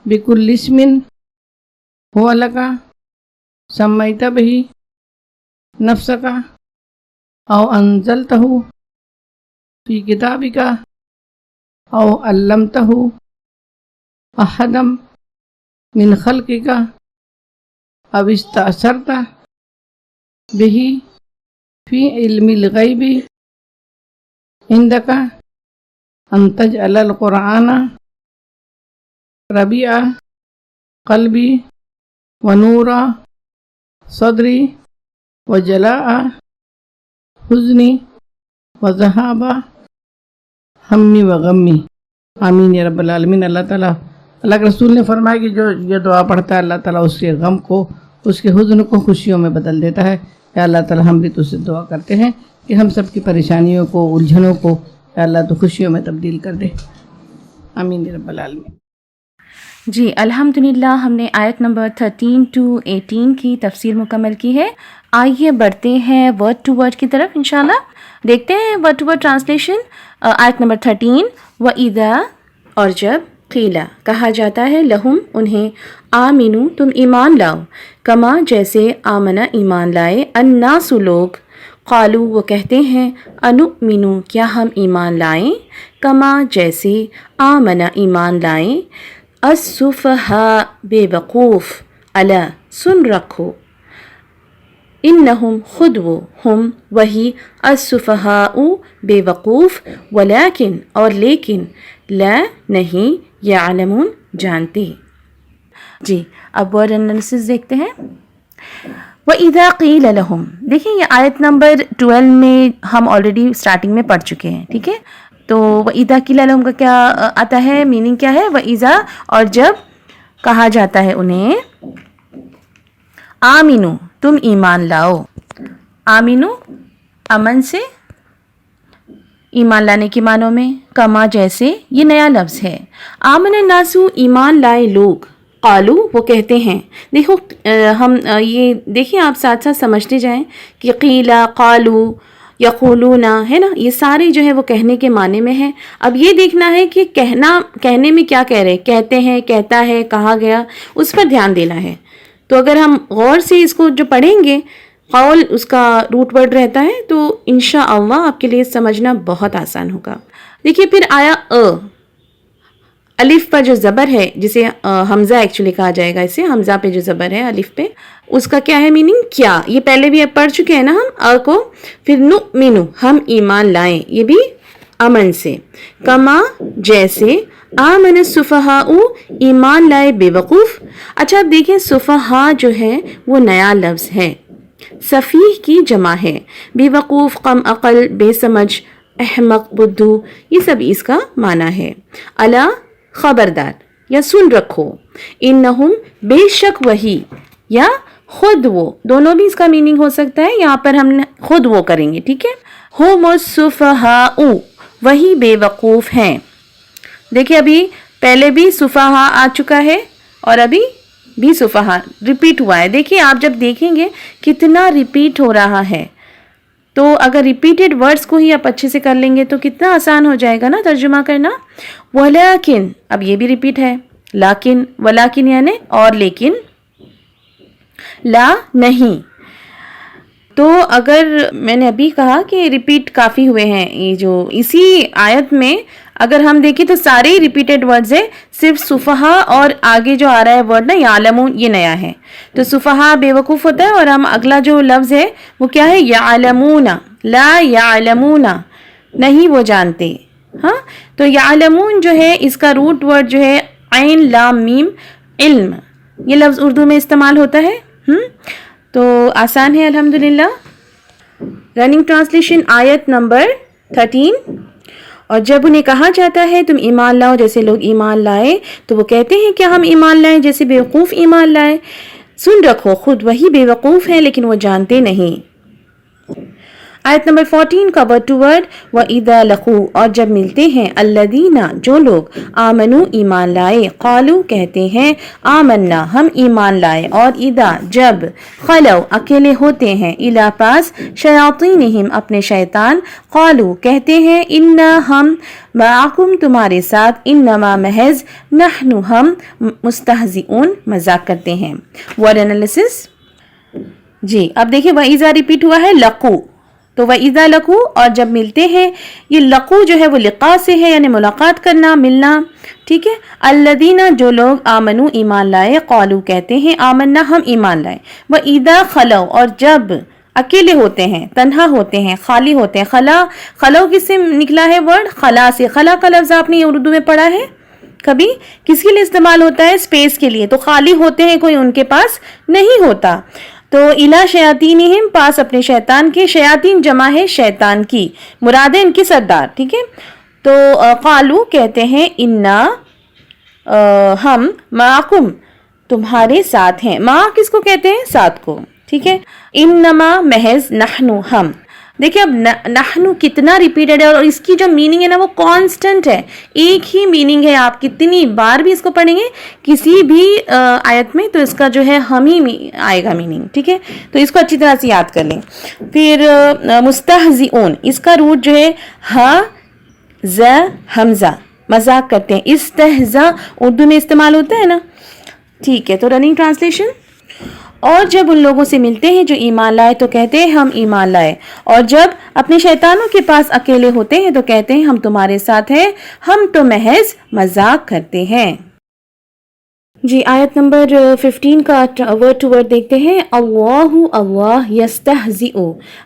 بکل اسم هو لک سمیت بہ نفسک او انزلتہ فی کتابک او علمتہ احدا من خلقک او استأثرت بہ فی علم الغیب عندک ان تجعل القرآن ربیع قلبی ونور صدری وجلاء حزنی وذہاب ہمی وغمی. آمین یا رب العالمین. اللہ تعالیٰ، اللہ کے رسول نے فرمایا کہ جو یہ دعا پڑھتا ہے اللہ تعالیٰ اس کے غم کو، اس کے حزن کو خوشیوں میں بدل دیتا ہے. یا اللہ تعالیٰ ہم بھی تجھ سے دعا کرتے ہیں کہ ہم سب کی پریشانیوں کو، الجھنوں کو یا اللہ تو خوشیوں میں تبدیل کر دے. آمین یا رب العالمین. جی الحمدللہ، ہم نے آیت نمبر 13 to 18 کی تفسیر مکمل کی ہے. آئیے بڑھتے ہیں ورڈ ٹو ورڈ کی طرف انشاءاللہ. دیکھتے ہیں ورڈ ٹو ورڈ ٹرانسلیشن. آیت نمبر 13. وَإِذَا، اور جب، قیلا، کہا جاتا ہے، لہم، انہیں، آمینو، تم ایمان لاؤ، کما، جیسے، آمنا، ایمان لائے، الناس، لوگ، قالو، وہ کہتے ہیں، انؤمنو، کیا ہم ایمان لائیں، کما، جیسے، آمنا، ایمان لائیں، السفہاء، بے وقوف، الا، سن رکھو، انہم خود وہ، ہم وہی، السفہاء بے وقوف، ولیکن اور لیکن، لا نہیں، یعلمون جانتے. جی اب ورڈ انالیسس دیکھتے ہیں. وَإِذَا قِيلَ لَهُمْ، دیکھیں یہ آیت نمبر 12 میں ہم آلریڈی سٹارٹنگ میں پڑھ چکے ہیں، ٹھیک ہے. تو وَإِذَا قِيلَ لَهُمْ کا کیا آتا ہے، میننگ کیا ہے؟ وَإِذَا اور جب کہا جاتا ہے انہیں، آمینو تم ایمان لاؤ. آمینو امن سے، ایمان لانے کے معنوں میں، کما جیسے، یہ نیا لفظ ہے. آمن الناسو ایمان لائے لوگ، قالو وہ کہتے ہیں. دیکھو ہم یہ دیکھیں آپ ساتھ ساتھ سمجھتے جائیں کہ قیلا، قالو، یقولون ہے نا، یہ سارے جو ہے وہ کہنے کے معنی میں ہیں. اب یہ دیکھنا ہے کہ کہنے میں کیا کہہ رہے، کہتے ہیں، کہتا ہے، کہا گیا، اس پر دھیان دینا ہے. تو اگر ہم غور سے اس کو جو پڑھیں گے، قول اس کا روٹ ورڈ رہتا ہے، تو انشاءاللہ آپ کے لیے سمجھنا بہت آسان ہوگا. دیکھیے پھر آیا الف پر جو زبر ہے، جسے حمزہ ایکچولی کہا جائے گا، اسے حمزہ پہ جو زبر ہے الف پہ، اس کا کیا ہے میننگ؟ کیا. یہ پہلے بھی پڑھ چکے ہیں نا ہم کو. پھر نؤمنو ہم ایمان لائیں، یہ بھی امن سے. کما جیسے، آمن السفہاء ایمان لائے بے وقوف. اچھا اب دیکھیں سفہاء جو ہے وہ نیا لفظ ہے، سفیہ کی جمع ہے، بے وقوف، کم عقل، بے سمجھ، احمق، بدھو، یہ سب اس کا معنی ہے. الا خبردار یا سن رکھو، انہم بے شک وہی، یا خود وہ، دونوں بھی اس کا میننگ ہو سکتا ہے. یہاں پر ہم خود وہ کریں گے، ٹھیک ہے. ہم السفہاء وہی بے وقوف ہیں. دیکھیں ابھی پہلے بھی سفہاء آ چکا ہے اور ابھی بھی سفہاء ریپیٹ ہوا ہے. دیکھیں آپ جب دیکھیں گے کتنا ریپیٹ ہو رہا ہے، تو اگر ریپیٹڈ ورڈز کو ہی آپ اچھے سے کر لیں گے تو کتنا آسان ہو جائے گا نا ترجمہ کرنا. ولیکن اب یہ بھی ریپیٹ ہے، لیکن، ولیکن یعنی اور لیکن، لا نہیں. تو اگر میں نے ابھی کہا کہ ریپیٹ کافی ہوئے ہیں، یہ جو اسی آیت میں اگر ہم دیکھیں تو سارے ہی ریپیٹڈ ورڈز ہیں، صرف سفہاء اور آگے جو آ رہا ہے ورڈ نا یعلمون، یہ نیا ہے. تو سفہاء بے وقوف ہوتا ہے، اور ہم اگلا جو لفظ ہے وہ کیا ہے؟ یعلمون، لا یعلمون نہیں وہ جانتے. ہاں تو یعلمون جو ہے اس کا روٹ ورڈ جو ہے عین لام میم، علم. یہ لفظ اردو میں استعمال ہوتا ہے. تو آسان ہے الحمدللہ. رننگ ٹرانسلیشن آیت نمبر 13. اور جب انہیں کہا جاتا ہے تم ایمان لاؤ جیسے لوگ ایمان لائے، تو وہ کہتے ہیں کیا ہم ایمان لائیں جیسے بیوقوف ایمان لائے. سن رکھو خود وہی بے وقوف ہیں لیکن وہ جانتے نہیں. آیت نمبر 14 کا ورڈ ٹو ورڈ، وَإِذَا لَقُوا اور جب ملتے ہیں، الَّذِينَ جو لوگ، آمنوا ایمان لائے، قالوا کہتے ہیں، آمنا ہم ایمان لائے، اور اذا جب، خلو اکیلے ہوتے ہیں، الی پاس، شیاطینہم اپنے شیطان، قالوا کہتے ہیں، انا ہم، معکم تمہارے ساتھ، انما محض، نحن ہم، مستہزئون مذاق کرتے ہیں. Word analysis. جی اب دیکھیں وَإِذَا ریپیٹ ہوا ہے لقو، تو وَإِذَا لَقُوا اور جب ملتے ہیں، یہ لقو جو ہے وہ لقاء سے ہے، یعنی ملاقات کرنا، ملنا، ٹھیک ہے. الذین جو لوگ، آمنوا ایمان لائے، قالوا کہتے ہیں، آمنا ہم ایمان لائے. وَإِذَا خلو اور جب اکیلے ہوتے ہیں، تنہا ہوتے ہیں، خالی ہوتے ہیں. خلو کس سے نکلا ہے ورڈ؟ خلا سے. خلا کا لفظ آپ نے اردو میں پڑھا ہے کبھی؟ کس کے لیے استعمال ہوتا ہے؟ اسپیس کے لیے. تو خالی ہوتے ہیں، کوئی ان کے پاس نہیں ہوتا. تو الا شیاطینہم پاس اپنے شیطان کے، شیاطین جمع ہے شیطان کی، مراد ہے ان کی سردار، ٹھیک ہے. تو قالو کہتے ہیں، انا ہم، معکم تمہارے ساتھ ہیں. مع کس کو کہتے ہیں؟ ساتھ کو، ٹھیک ہے. انما محض، نحن ہم. دیکھیں اب نحن کتنا ریپیٹڈ ہے، اور اس کی جو میننگ ہے نا وہ کانسٹنٹ ہے، ایک ہی میننگ ہے. آپ کتنی بار بھی اس کو پڑھیں گے کسی بھی آیت میں تو اس کا جو ہے ہم ہی آئے گا میننگ، ٹھیک ہے. تو اس کو اچھی طرح سے یاد کر لیں. پھر مستہزئون، اس کا روٹ جو ہے ہا ز حمزہ، مذاق کرتے ہیں. استہزاء اردو میں استعمال ہوتا ہے نا، ٹھیک ہے. تو رننگ ٹرانسلیشن. اور جب ان لوگوں سے ملتے ہیں جو ایمان لائے تو کہتے ہیں ہم ایمان لائے، اور جب اپنے شیطانوں کے پاس اکیلے ہوتے ہیں تو کہتے ہیں ہم تمہارے ساتھ ہیں، ہم تو محض مذاق کرتے ہیں. جی آیت نمبر 15 کا ورڈ ٹو ورڈ دیکھتے ہیں. اللہ یستہزئ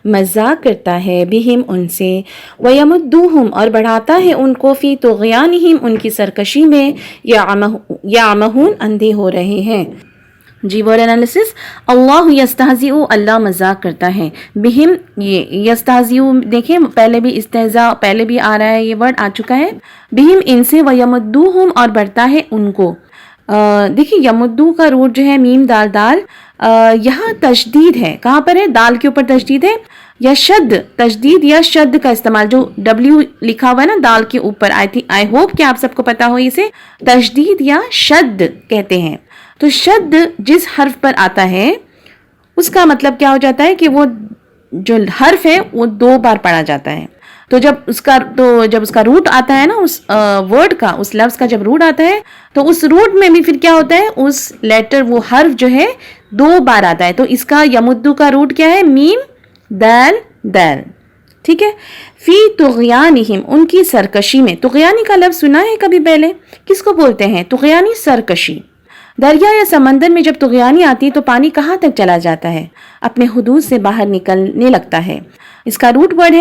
مذاق کرتا ہے بہم ان سے، ویمدوہم اور بڑھاتا ہے ان کو، فی طغیانہم ان کی سرکشی میں، یعمہون اندھے ہو رہے ہیں. جی ورڈ انالیسس. اللہ یستہزئ اللہ مذاق کرتا ہے، بہم یہ یستہزئ دیکھیں پہلے بھی استہزاء پہلے بھی آ رہا ہے، یہ ورڈ آ چکا ہے. بہم ان سے، ویمدوہم اور بڑھتا ہے ان کو. دیکھیے یمدو کا روٹ جو ہے میم دال دال، یہاں تشدید ہے. کہاں پر ہے؟ دال کے اوپر تشدید ہے، یا شد تشدید یا شد کا استعمال، جو ڈبلیو لکھا ہوا ہے نا دال کے اوپر. آئی ہوپ کہ آپ سب کو پتا ہو اسے تشدید یا شد کہتے ہیں. تو شد جس حرف پر آتا ہے اس کا مطلب کیا ہو جاتا ہے کہ وہ جو حرف ہے وہ 2 بار پڑھا جاتا ہے. تو جب اس کا روٹ آتا ہے نا اس ورڈ کا، اس لفظ کا جب روٹ آتا ہے تو اس روٹ میں بھی پھر کیا ہوتا ہے، اس لیٹر وہ حرف جو ہے 2 بار آتا ہے. تو اس کا یمدو کا روٹ کیا ہے؟ میم دال دال. ٹھیک ہے. فی طغیانہم ان کی سرکشی میں. طغیانی کا لفظ سنا ہے کبھی پہلے؟ کس کو بولتے ہیں؟ طغیانی سرکشی. دریا یا سمندر میں جب طغیانی آتی ہے تو پانی کہاں تک چلا جاتا ہے؟ اپنے حدود سے باہر نکلنے لگتا ہے. اس کا روٹ ورڈ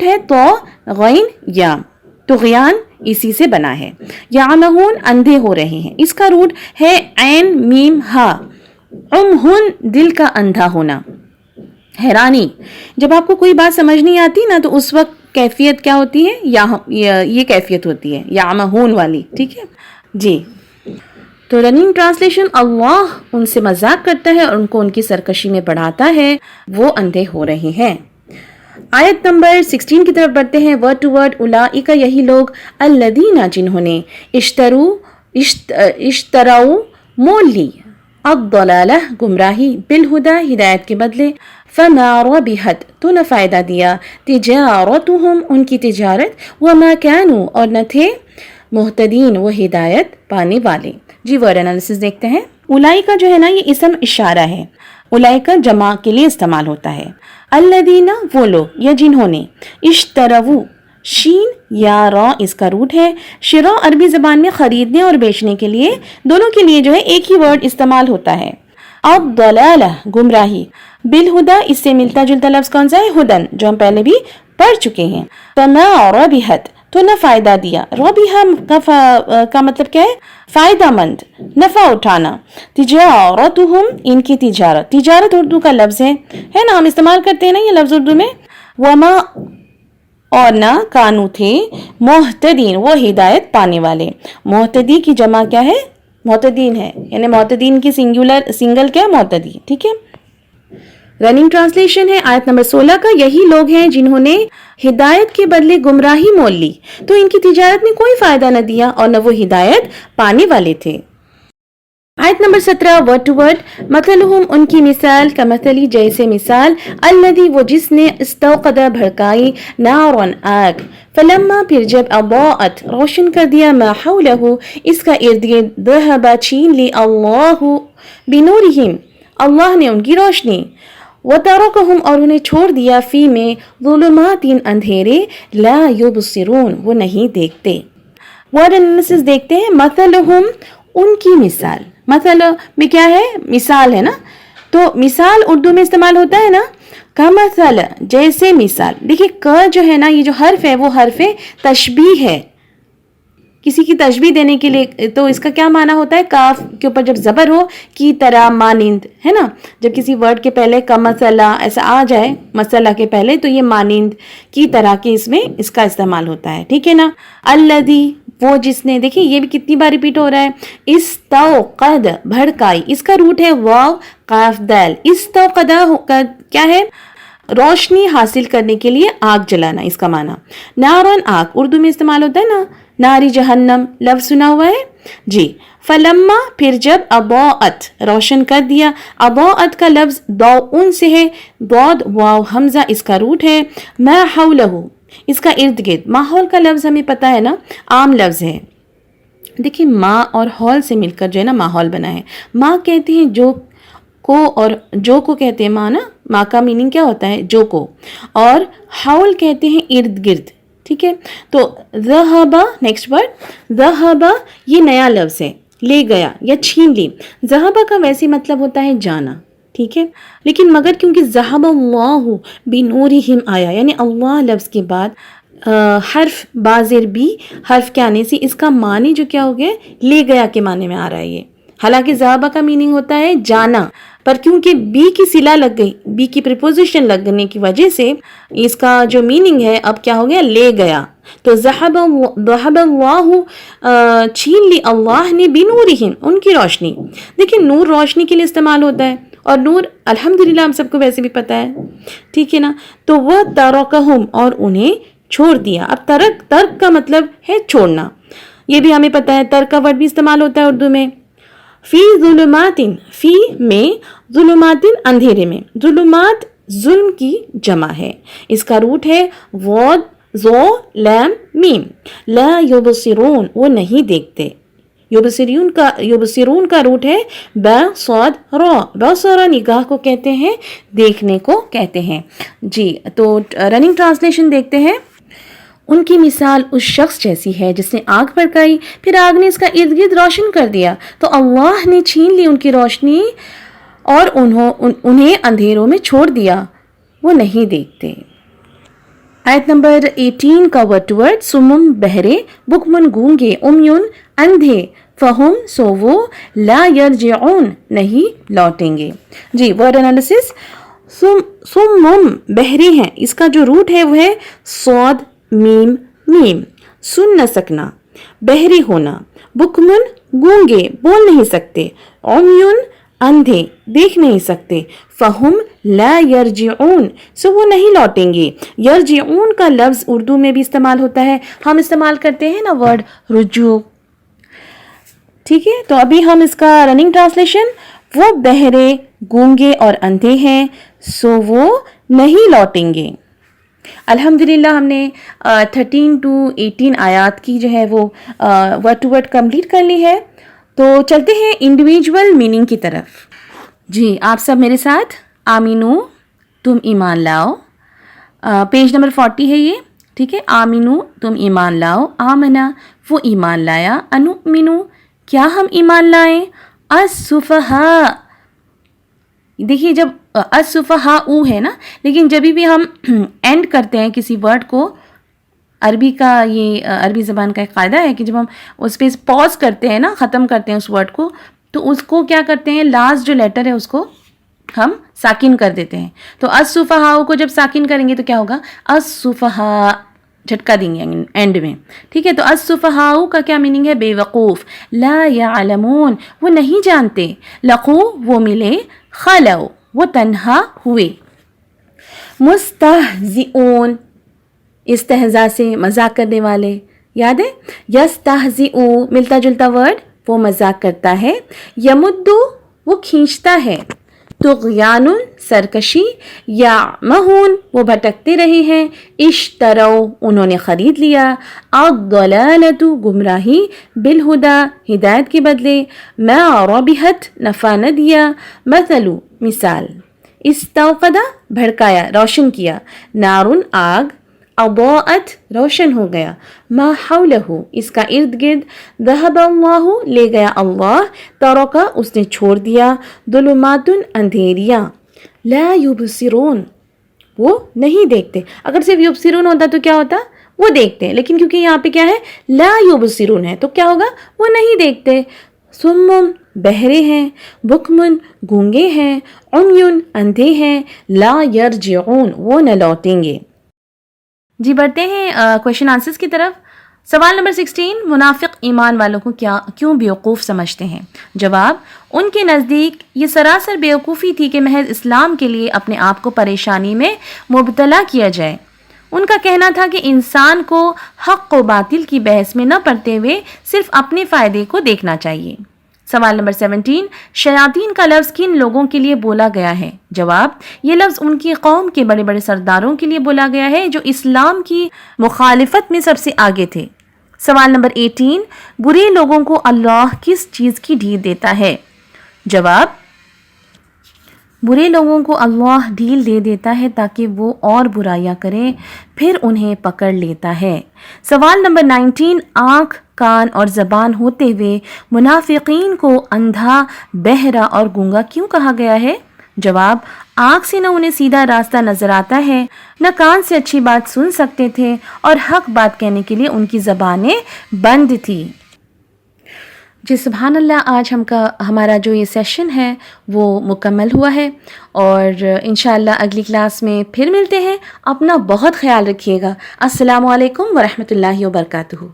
ہے تو غین یا. طغیان اسی سے بنا ہے. یعمہون اندھے ہو رہے ہیں. اس کا روٹ ہے عین میم ہا. عمہن دل کا اندھا ہونا. حیرانی. جب آپ کو کوئی بات سمجھ نہیں آتی نا تو اس وقت کیفیت کیا ہوتی ہے؟ یہ کیفیت ہوتی ہے یعمہون والی. ٹھیک ہے جی. تو رننگ ٹرانسلیشن، اللہ ان سے مذاق کرتا ہے اور ان کو ان کی سرکشی میں بڑھاتا ہے، وہ اندھے ہو رہے ہیں. آیت نمبر 16 کی طرف بڑھتے ہیں. Word to word. اولئک یہی لوگ، الذین جنہوں نے، اشتراؤ مول لی، الضلالہ گمراہی، بالہدی ہدایت کے بدلے، فما ربحت تو نہ فائدہ دیا، تجارتہم ان کی تجارت، وما کانوا اور نہ تھے، مہتدین وہ ہدایت پانے والے. جی ورڈ انالیسس دیکھتے ہیں. اولئک جو ہے نا یہ اسم اشارہ ہے. اولئک جمع کے لیے استعمال ہوتا ہے. الذین وہ لوگ یا جنہوں نے، اشتروا شین یا را اس کا روٹ ہے. شراء عربی زبان میں خریدنے اور بیچنے کے لیے، دونوں کے لیے جو ہے ایک ہی ورڈ استعمال ہوتا ہے. الضلالہ گمراہی. بالہدی اس سے ملتا جلتا لفظ کون سا ہے؟ ہدن، جو ہم پہلے بھی پڑھ چکے ہیں. فما ربحت تو نہ فائدہ دیا. ربح کا مطلب کیا ہے؟ فائدہ مند، نفع اٹھانا. تجارتہم ان کی تجارت. تجارت اردو کا لفظ ہے نا، ہم استعمال کرتے ہیں نا یہ لفظ اردو میں. وما اور نہ کانو تھے، مہتدین وہ ہدایت پانے والے. مہتدی کی جمع کیا ہے؟ مہتدین ہے، یعنی مہتدین کی سنگل کیا؟ مہتدی. ٹھیک ہے. رننگ ٹرانسلیشن ہے آیت نمبر 16 کا. یہی لوگ ہیں جنہوں نے ہدایت کے بدلے گمراہی مول لی، تو ان کی تجارت نے کوئی فائدہ نہ دیا اور نہ وہ ہدایت پانے والے تھے. آیت نمبر 17 ورڈ ٹو ورڈ. مثلہم ان کی مثال، کمثلی جیسے مثال، الذی وہ جس نے، استوقد بھڑکائی، نارن آگ، فلما پھر جب، اضاءت روشن کر دیا، ما حولہ اس کا ارد گرد، ذہب چھین لی، اللہ بنورہم اللہ نے ان کی روشنی، وترکہم اور انہیں چھوڑ دیا، فی میں، ظلمات اندھیرے، لا یبصرون وہ نہیں دیکھتے. ورڈ انالیسس دیکھتے ہیں. مثلہم ان کی مثال. مثل میں کیا ہے؟ مثال ہے نا. تو مثال اردو میں استعمال ہوتا ہے نا، کمثل جیسے مثال. دیکھیے ک جو ہے نا، یہ جو حرف ہے وہ حرف تشبیہ ہے، کسی کی تشبیہ دینے کے لیے. تو اس کا کیا معنی ہوتا ہے؟ کاف کے اوپر جب زبر ہو، کی طرح، مانند ہے نا. جب کسی ورڈ کے پہلے کا مسئلہ ایسا آ جائے، مسئلہ کے پہلے، تو یہ مانند، کی طرح کے اس میں اس کا استعمال ہوتا ہے. ٹھیک ہے نا. الذی وہ جس نے. دیکھیں یہ بھی کتنی بار ریپیٹ ہو رہا ہے. استوقد بھڑکائی، اس کا روٹ ہے واو قاف دال. استوقد کیا ہے؟ روشنی حاصل کرنے کے لیے آگ جلانا، اس کا معنی. نارن آگ اردو میں استعمال ہوتا ہے نا، ناری جہنم لفظ سنا ہوا ہے جی. فلما پھر جب، اضاءت روشن کر دیا. اضاءت کا لفظ ضوء سے ہے، ضاد واو حمزہ اس کا روٹ ہے. ما حولہ اس کا ارد گرد. ماحول کا لفظ ہمیں پتہ ہے نا، عام لفظ ہے. دیکھیں ماں اور ہال سے مل کر جو ہے نا ماحول بنا ہے. ماں کہتے ہیں جو کو، اور جو کو کہتے ہیں ماں نا. ماں کا میننگ کیا ہوتا ہے؟ جو کو. اور حول کہتے ہیں ارد گرد. ٹھیک ہے. تو ذہبا نیکسٹ ورڈ، ذہبا یہ نیا لفظ ہے، لے گیا یا چھین لی. ذہبا کا ویسے مطلب ہوتا ہے جانا، ٹھیک ہے، لیکن مگر کیونکہ ذہب اللہ بنورہم آیا، یعنی اللہ لفظ کے بعد حرف بازر بی حرف کے آنے سے اس کا معنی جو کیا ہو گیا، لے گیا کے معنی میں آ رہا ہے یہ. حالانکہ ذہبا کا میننگ ہوتا ہے جانا، پر کیونکہ بی کی صلہ لگ گئی، بی کی پریپوزیشن لگنے کی وجہ سے اس کا جو میننگ ہے اب کیا ہو گیا، لے گیا. تو ذہب اللہ چھین لی اللہ نے بنورہم ان کی روشنی. دیکھیں نور روشنی کے لیے استعمال ہوتا ہے، اور نور الحمدللہ ہم سب کو ویسے بھی پتہ ہے، ٹھیک ہے نا. تو وہ ترکہم اور انہیں چھوڑ دیا. اب ترک کا مطلب ہے چھوڑنا، یہ بھی ہمیں پتہ ہے. ترک کا ورڈ بھی استعمال ہوتا ہے اردو میں. فی ظلمات، فی میں، ظلمات اندھیرے میں. ظلمات ظلم کی جمع ہے، اس کا روٹ ہے واد زو لام میم. لا یبصرون وہ نہیں دیکھتے. یبصرون کا روٹ ہے با صاد را. بصر نگاہ کو کہتے ہیں، دیکھنے کو کہتے ہیں. جی تو رننگ ٹرانسلیشن دیکھتے ہیں. ان کی مثال اس شخص جیسی ہے جس نے آگ بھڑکائی، پھر آگ نے اس کا ارد گرد روشن کر دیا، تو اللہ نے چھین لی ان کی روشنی اور انہیں اندھیروں میں چھوڑ دیا، وہ نہیں دیکھتے. آیت نمبر 18 کا ورڈ ٹو ورڈ، سمم بہرے، بکمن گونگے، امیون اندھے، فہم سو وہ، لا یرجعون نہیں لوٹیں گے. جی ورڈ انالیسس. سمم بہرے ہیں، اس کا جو روٹ ہے وہ ہے صاد میم میم، سن نہ سکنا، بہرے ہونا. بکمن گونگے بول نہیں سکتے، عمیون اندھے دیکھ نہیں سکتے. فہم لا یرجعون سو وہ نہیں لوٹیں گے. یرجعون کا لفظ اردو میں بھی استعمال ہوتا ہے، ہم استعمال کرتے ہیں نا ورڈ رجوع، ٹھیک ہے. تو ابھی ہم اس کا رننگ ٹرانسلیشن، وہ بہرے گونگے اور اندھے ہیں سو وہ نہیں لوٹیں گے. الحمدللہ ہم نے 13 to 18 آیات کی جو ہے وہ ورڈ ٹو ورڈ کمپلیٹ کر لی ہے. تو چلتے ہیں انڈیویجول میننگ کی طرف. جی آپ سب میرے ساتھ، آمینو تم ایمان لاؤ. پیج نمبر 40 ہے یہ، ٹھیک ہے. آمینو تم ایمان لاؤ، آمنا وہ ایمان لایا، انؤمنو کیا ہم ایمان لائیں، السفہاء دیکھیے جب السفہاء ہے نا، لیکن جب بھی ہم اینڈ کرتے ہیں کسی ورڈ کو، عربی کا یہ عربی زبان کا ایک قاعدہ ہے کہ جب ہم اس پہ پاز کرتے ہیں نا، ختم کرتے ہیں اس ورڈ کو، تو اس کو کیا کرتے ہیں، لاسٹ جو لیٹر ہے اس کو ہم ساکن کر دیتے ہیں. تو السفہاء کو جب ساکن کریں گے تو کیا ہوگا، السفہاء جھٹکا دیں گے اینڈ میں، ٹھیک ہے. تو السفہاء کا کیا میننگ ہے، بے وقوف. لا یعلمون وہ نہیں جانتے. لقو وہ ملے، خلو وہ تنہا ہوئے. مستہزئون استہزاء سے مذاق کرنے والے، یاد ہے. یستہزئ ملتا جلتا ورڈ، وہ مذاق کرتا ہے. یمدو وہ کھینچتا ہے. طغیان سرکشی. یعمہون وہ بھٹکتے رہے ہیں. اشتروا انہوں نے خرید لیا. الضلالۃ گمراہی. بالہدی ہدایت کے بدلے. ما ربحت نفع نہ دیا. مثل مثال. استوقد بھڑکایا روشن کیا. نار آگ. اضاءت روشن ہو گیا. ما حولہ اس کا ارد گرد. ذہب اللہ لے گیا اللہ. ترک اس نے چھوڑ دیا. ظلمات اندھیریاں. لا یبصرون وہ نہیں دیکھتے. اگر صرف یبصرون ہوتا تو کیا ہوتا، وہ دیکھتے ہیں، لیکن کیونکہ یہاں پہ کیا ہے، لا یبصرون ہے، تو کیا ہوگا، وہ نہیں دیکھتے. سمم بہرے ہیں. بکمن گونگے ہیں. عمیون اندھے ہیں. لا یرجعون وہ نہ لوٹیں گے. جی بڑھتے ہیں کویشچن آنسرز کی طرف. سوال نمبر 16، منافق ایمان والوں کو کیوں بیوقوف سمجھتے ہیں؟ جواب، ان کے نزدیک یہ سراسر بیوقوفی تھی کہ محض اسلام کے لیے اپنے آپ کو پریشانی میں مبتلا کیا جائے. ان کا کہنا تھا کہ انسان کو حق و باطل کی بحث میں نہ پڑتے ہوئے صرف اپنے فائدے کو دیکھنا چاہیے. سوال نمبر 17، شیاطین کا لفظ کن لوگوں کے لیے بولا گیا ہے؟ جواب، یہ لفظ ان کی قوم کے بڑے بڑے سرداروں کے لیے بولا گیا ہے جو اسلام کی مخالفت میں سب سے آگے تھے. سوال نمبر 18، برے لوگوں کو اللہ کس چیز کی ڈھیل دیتا ہے؟ جواب، برے لوگوں کو اللہ ڈھیل دے دیتا ہے تاکہ وہ اور برائیاں کریں، پھر انہیں پکڑ لیتا ہے۔ سوال نمبر 19، آنکھ، کان اور زبان ہوتے ہوئے منافقین کو اندھا، بہرا اور گونگا کیوں کہا گیا ہے؟ جواب، آنکھ سے نہ انہیں سیدھا راستہ نظر آتا ہے، نہ کان سے اچھی بات سن سکتے تھے، اور حق بات کہنے کے لیے ان کی زبانیں بند تھی۔ جی سبحان اللہ، آج ہمارا جو یہ سیشن ہے وہ مکمل ہوا ہے، اور انشاءاللہ اگلی کلاس میں پھر ملتے ہیں۔ اپنا بہت خیال رکھیے گا۔ السلام علیکم ورحمۃ اللہ وبرکاتہ۔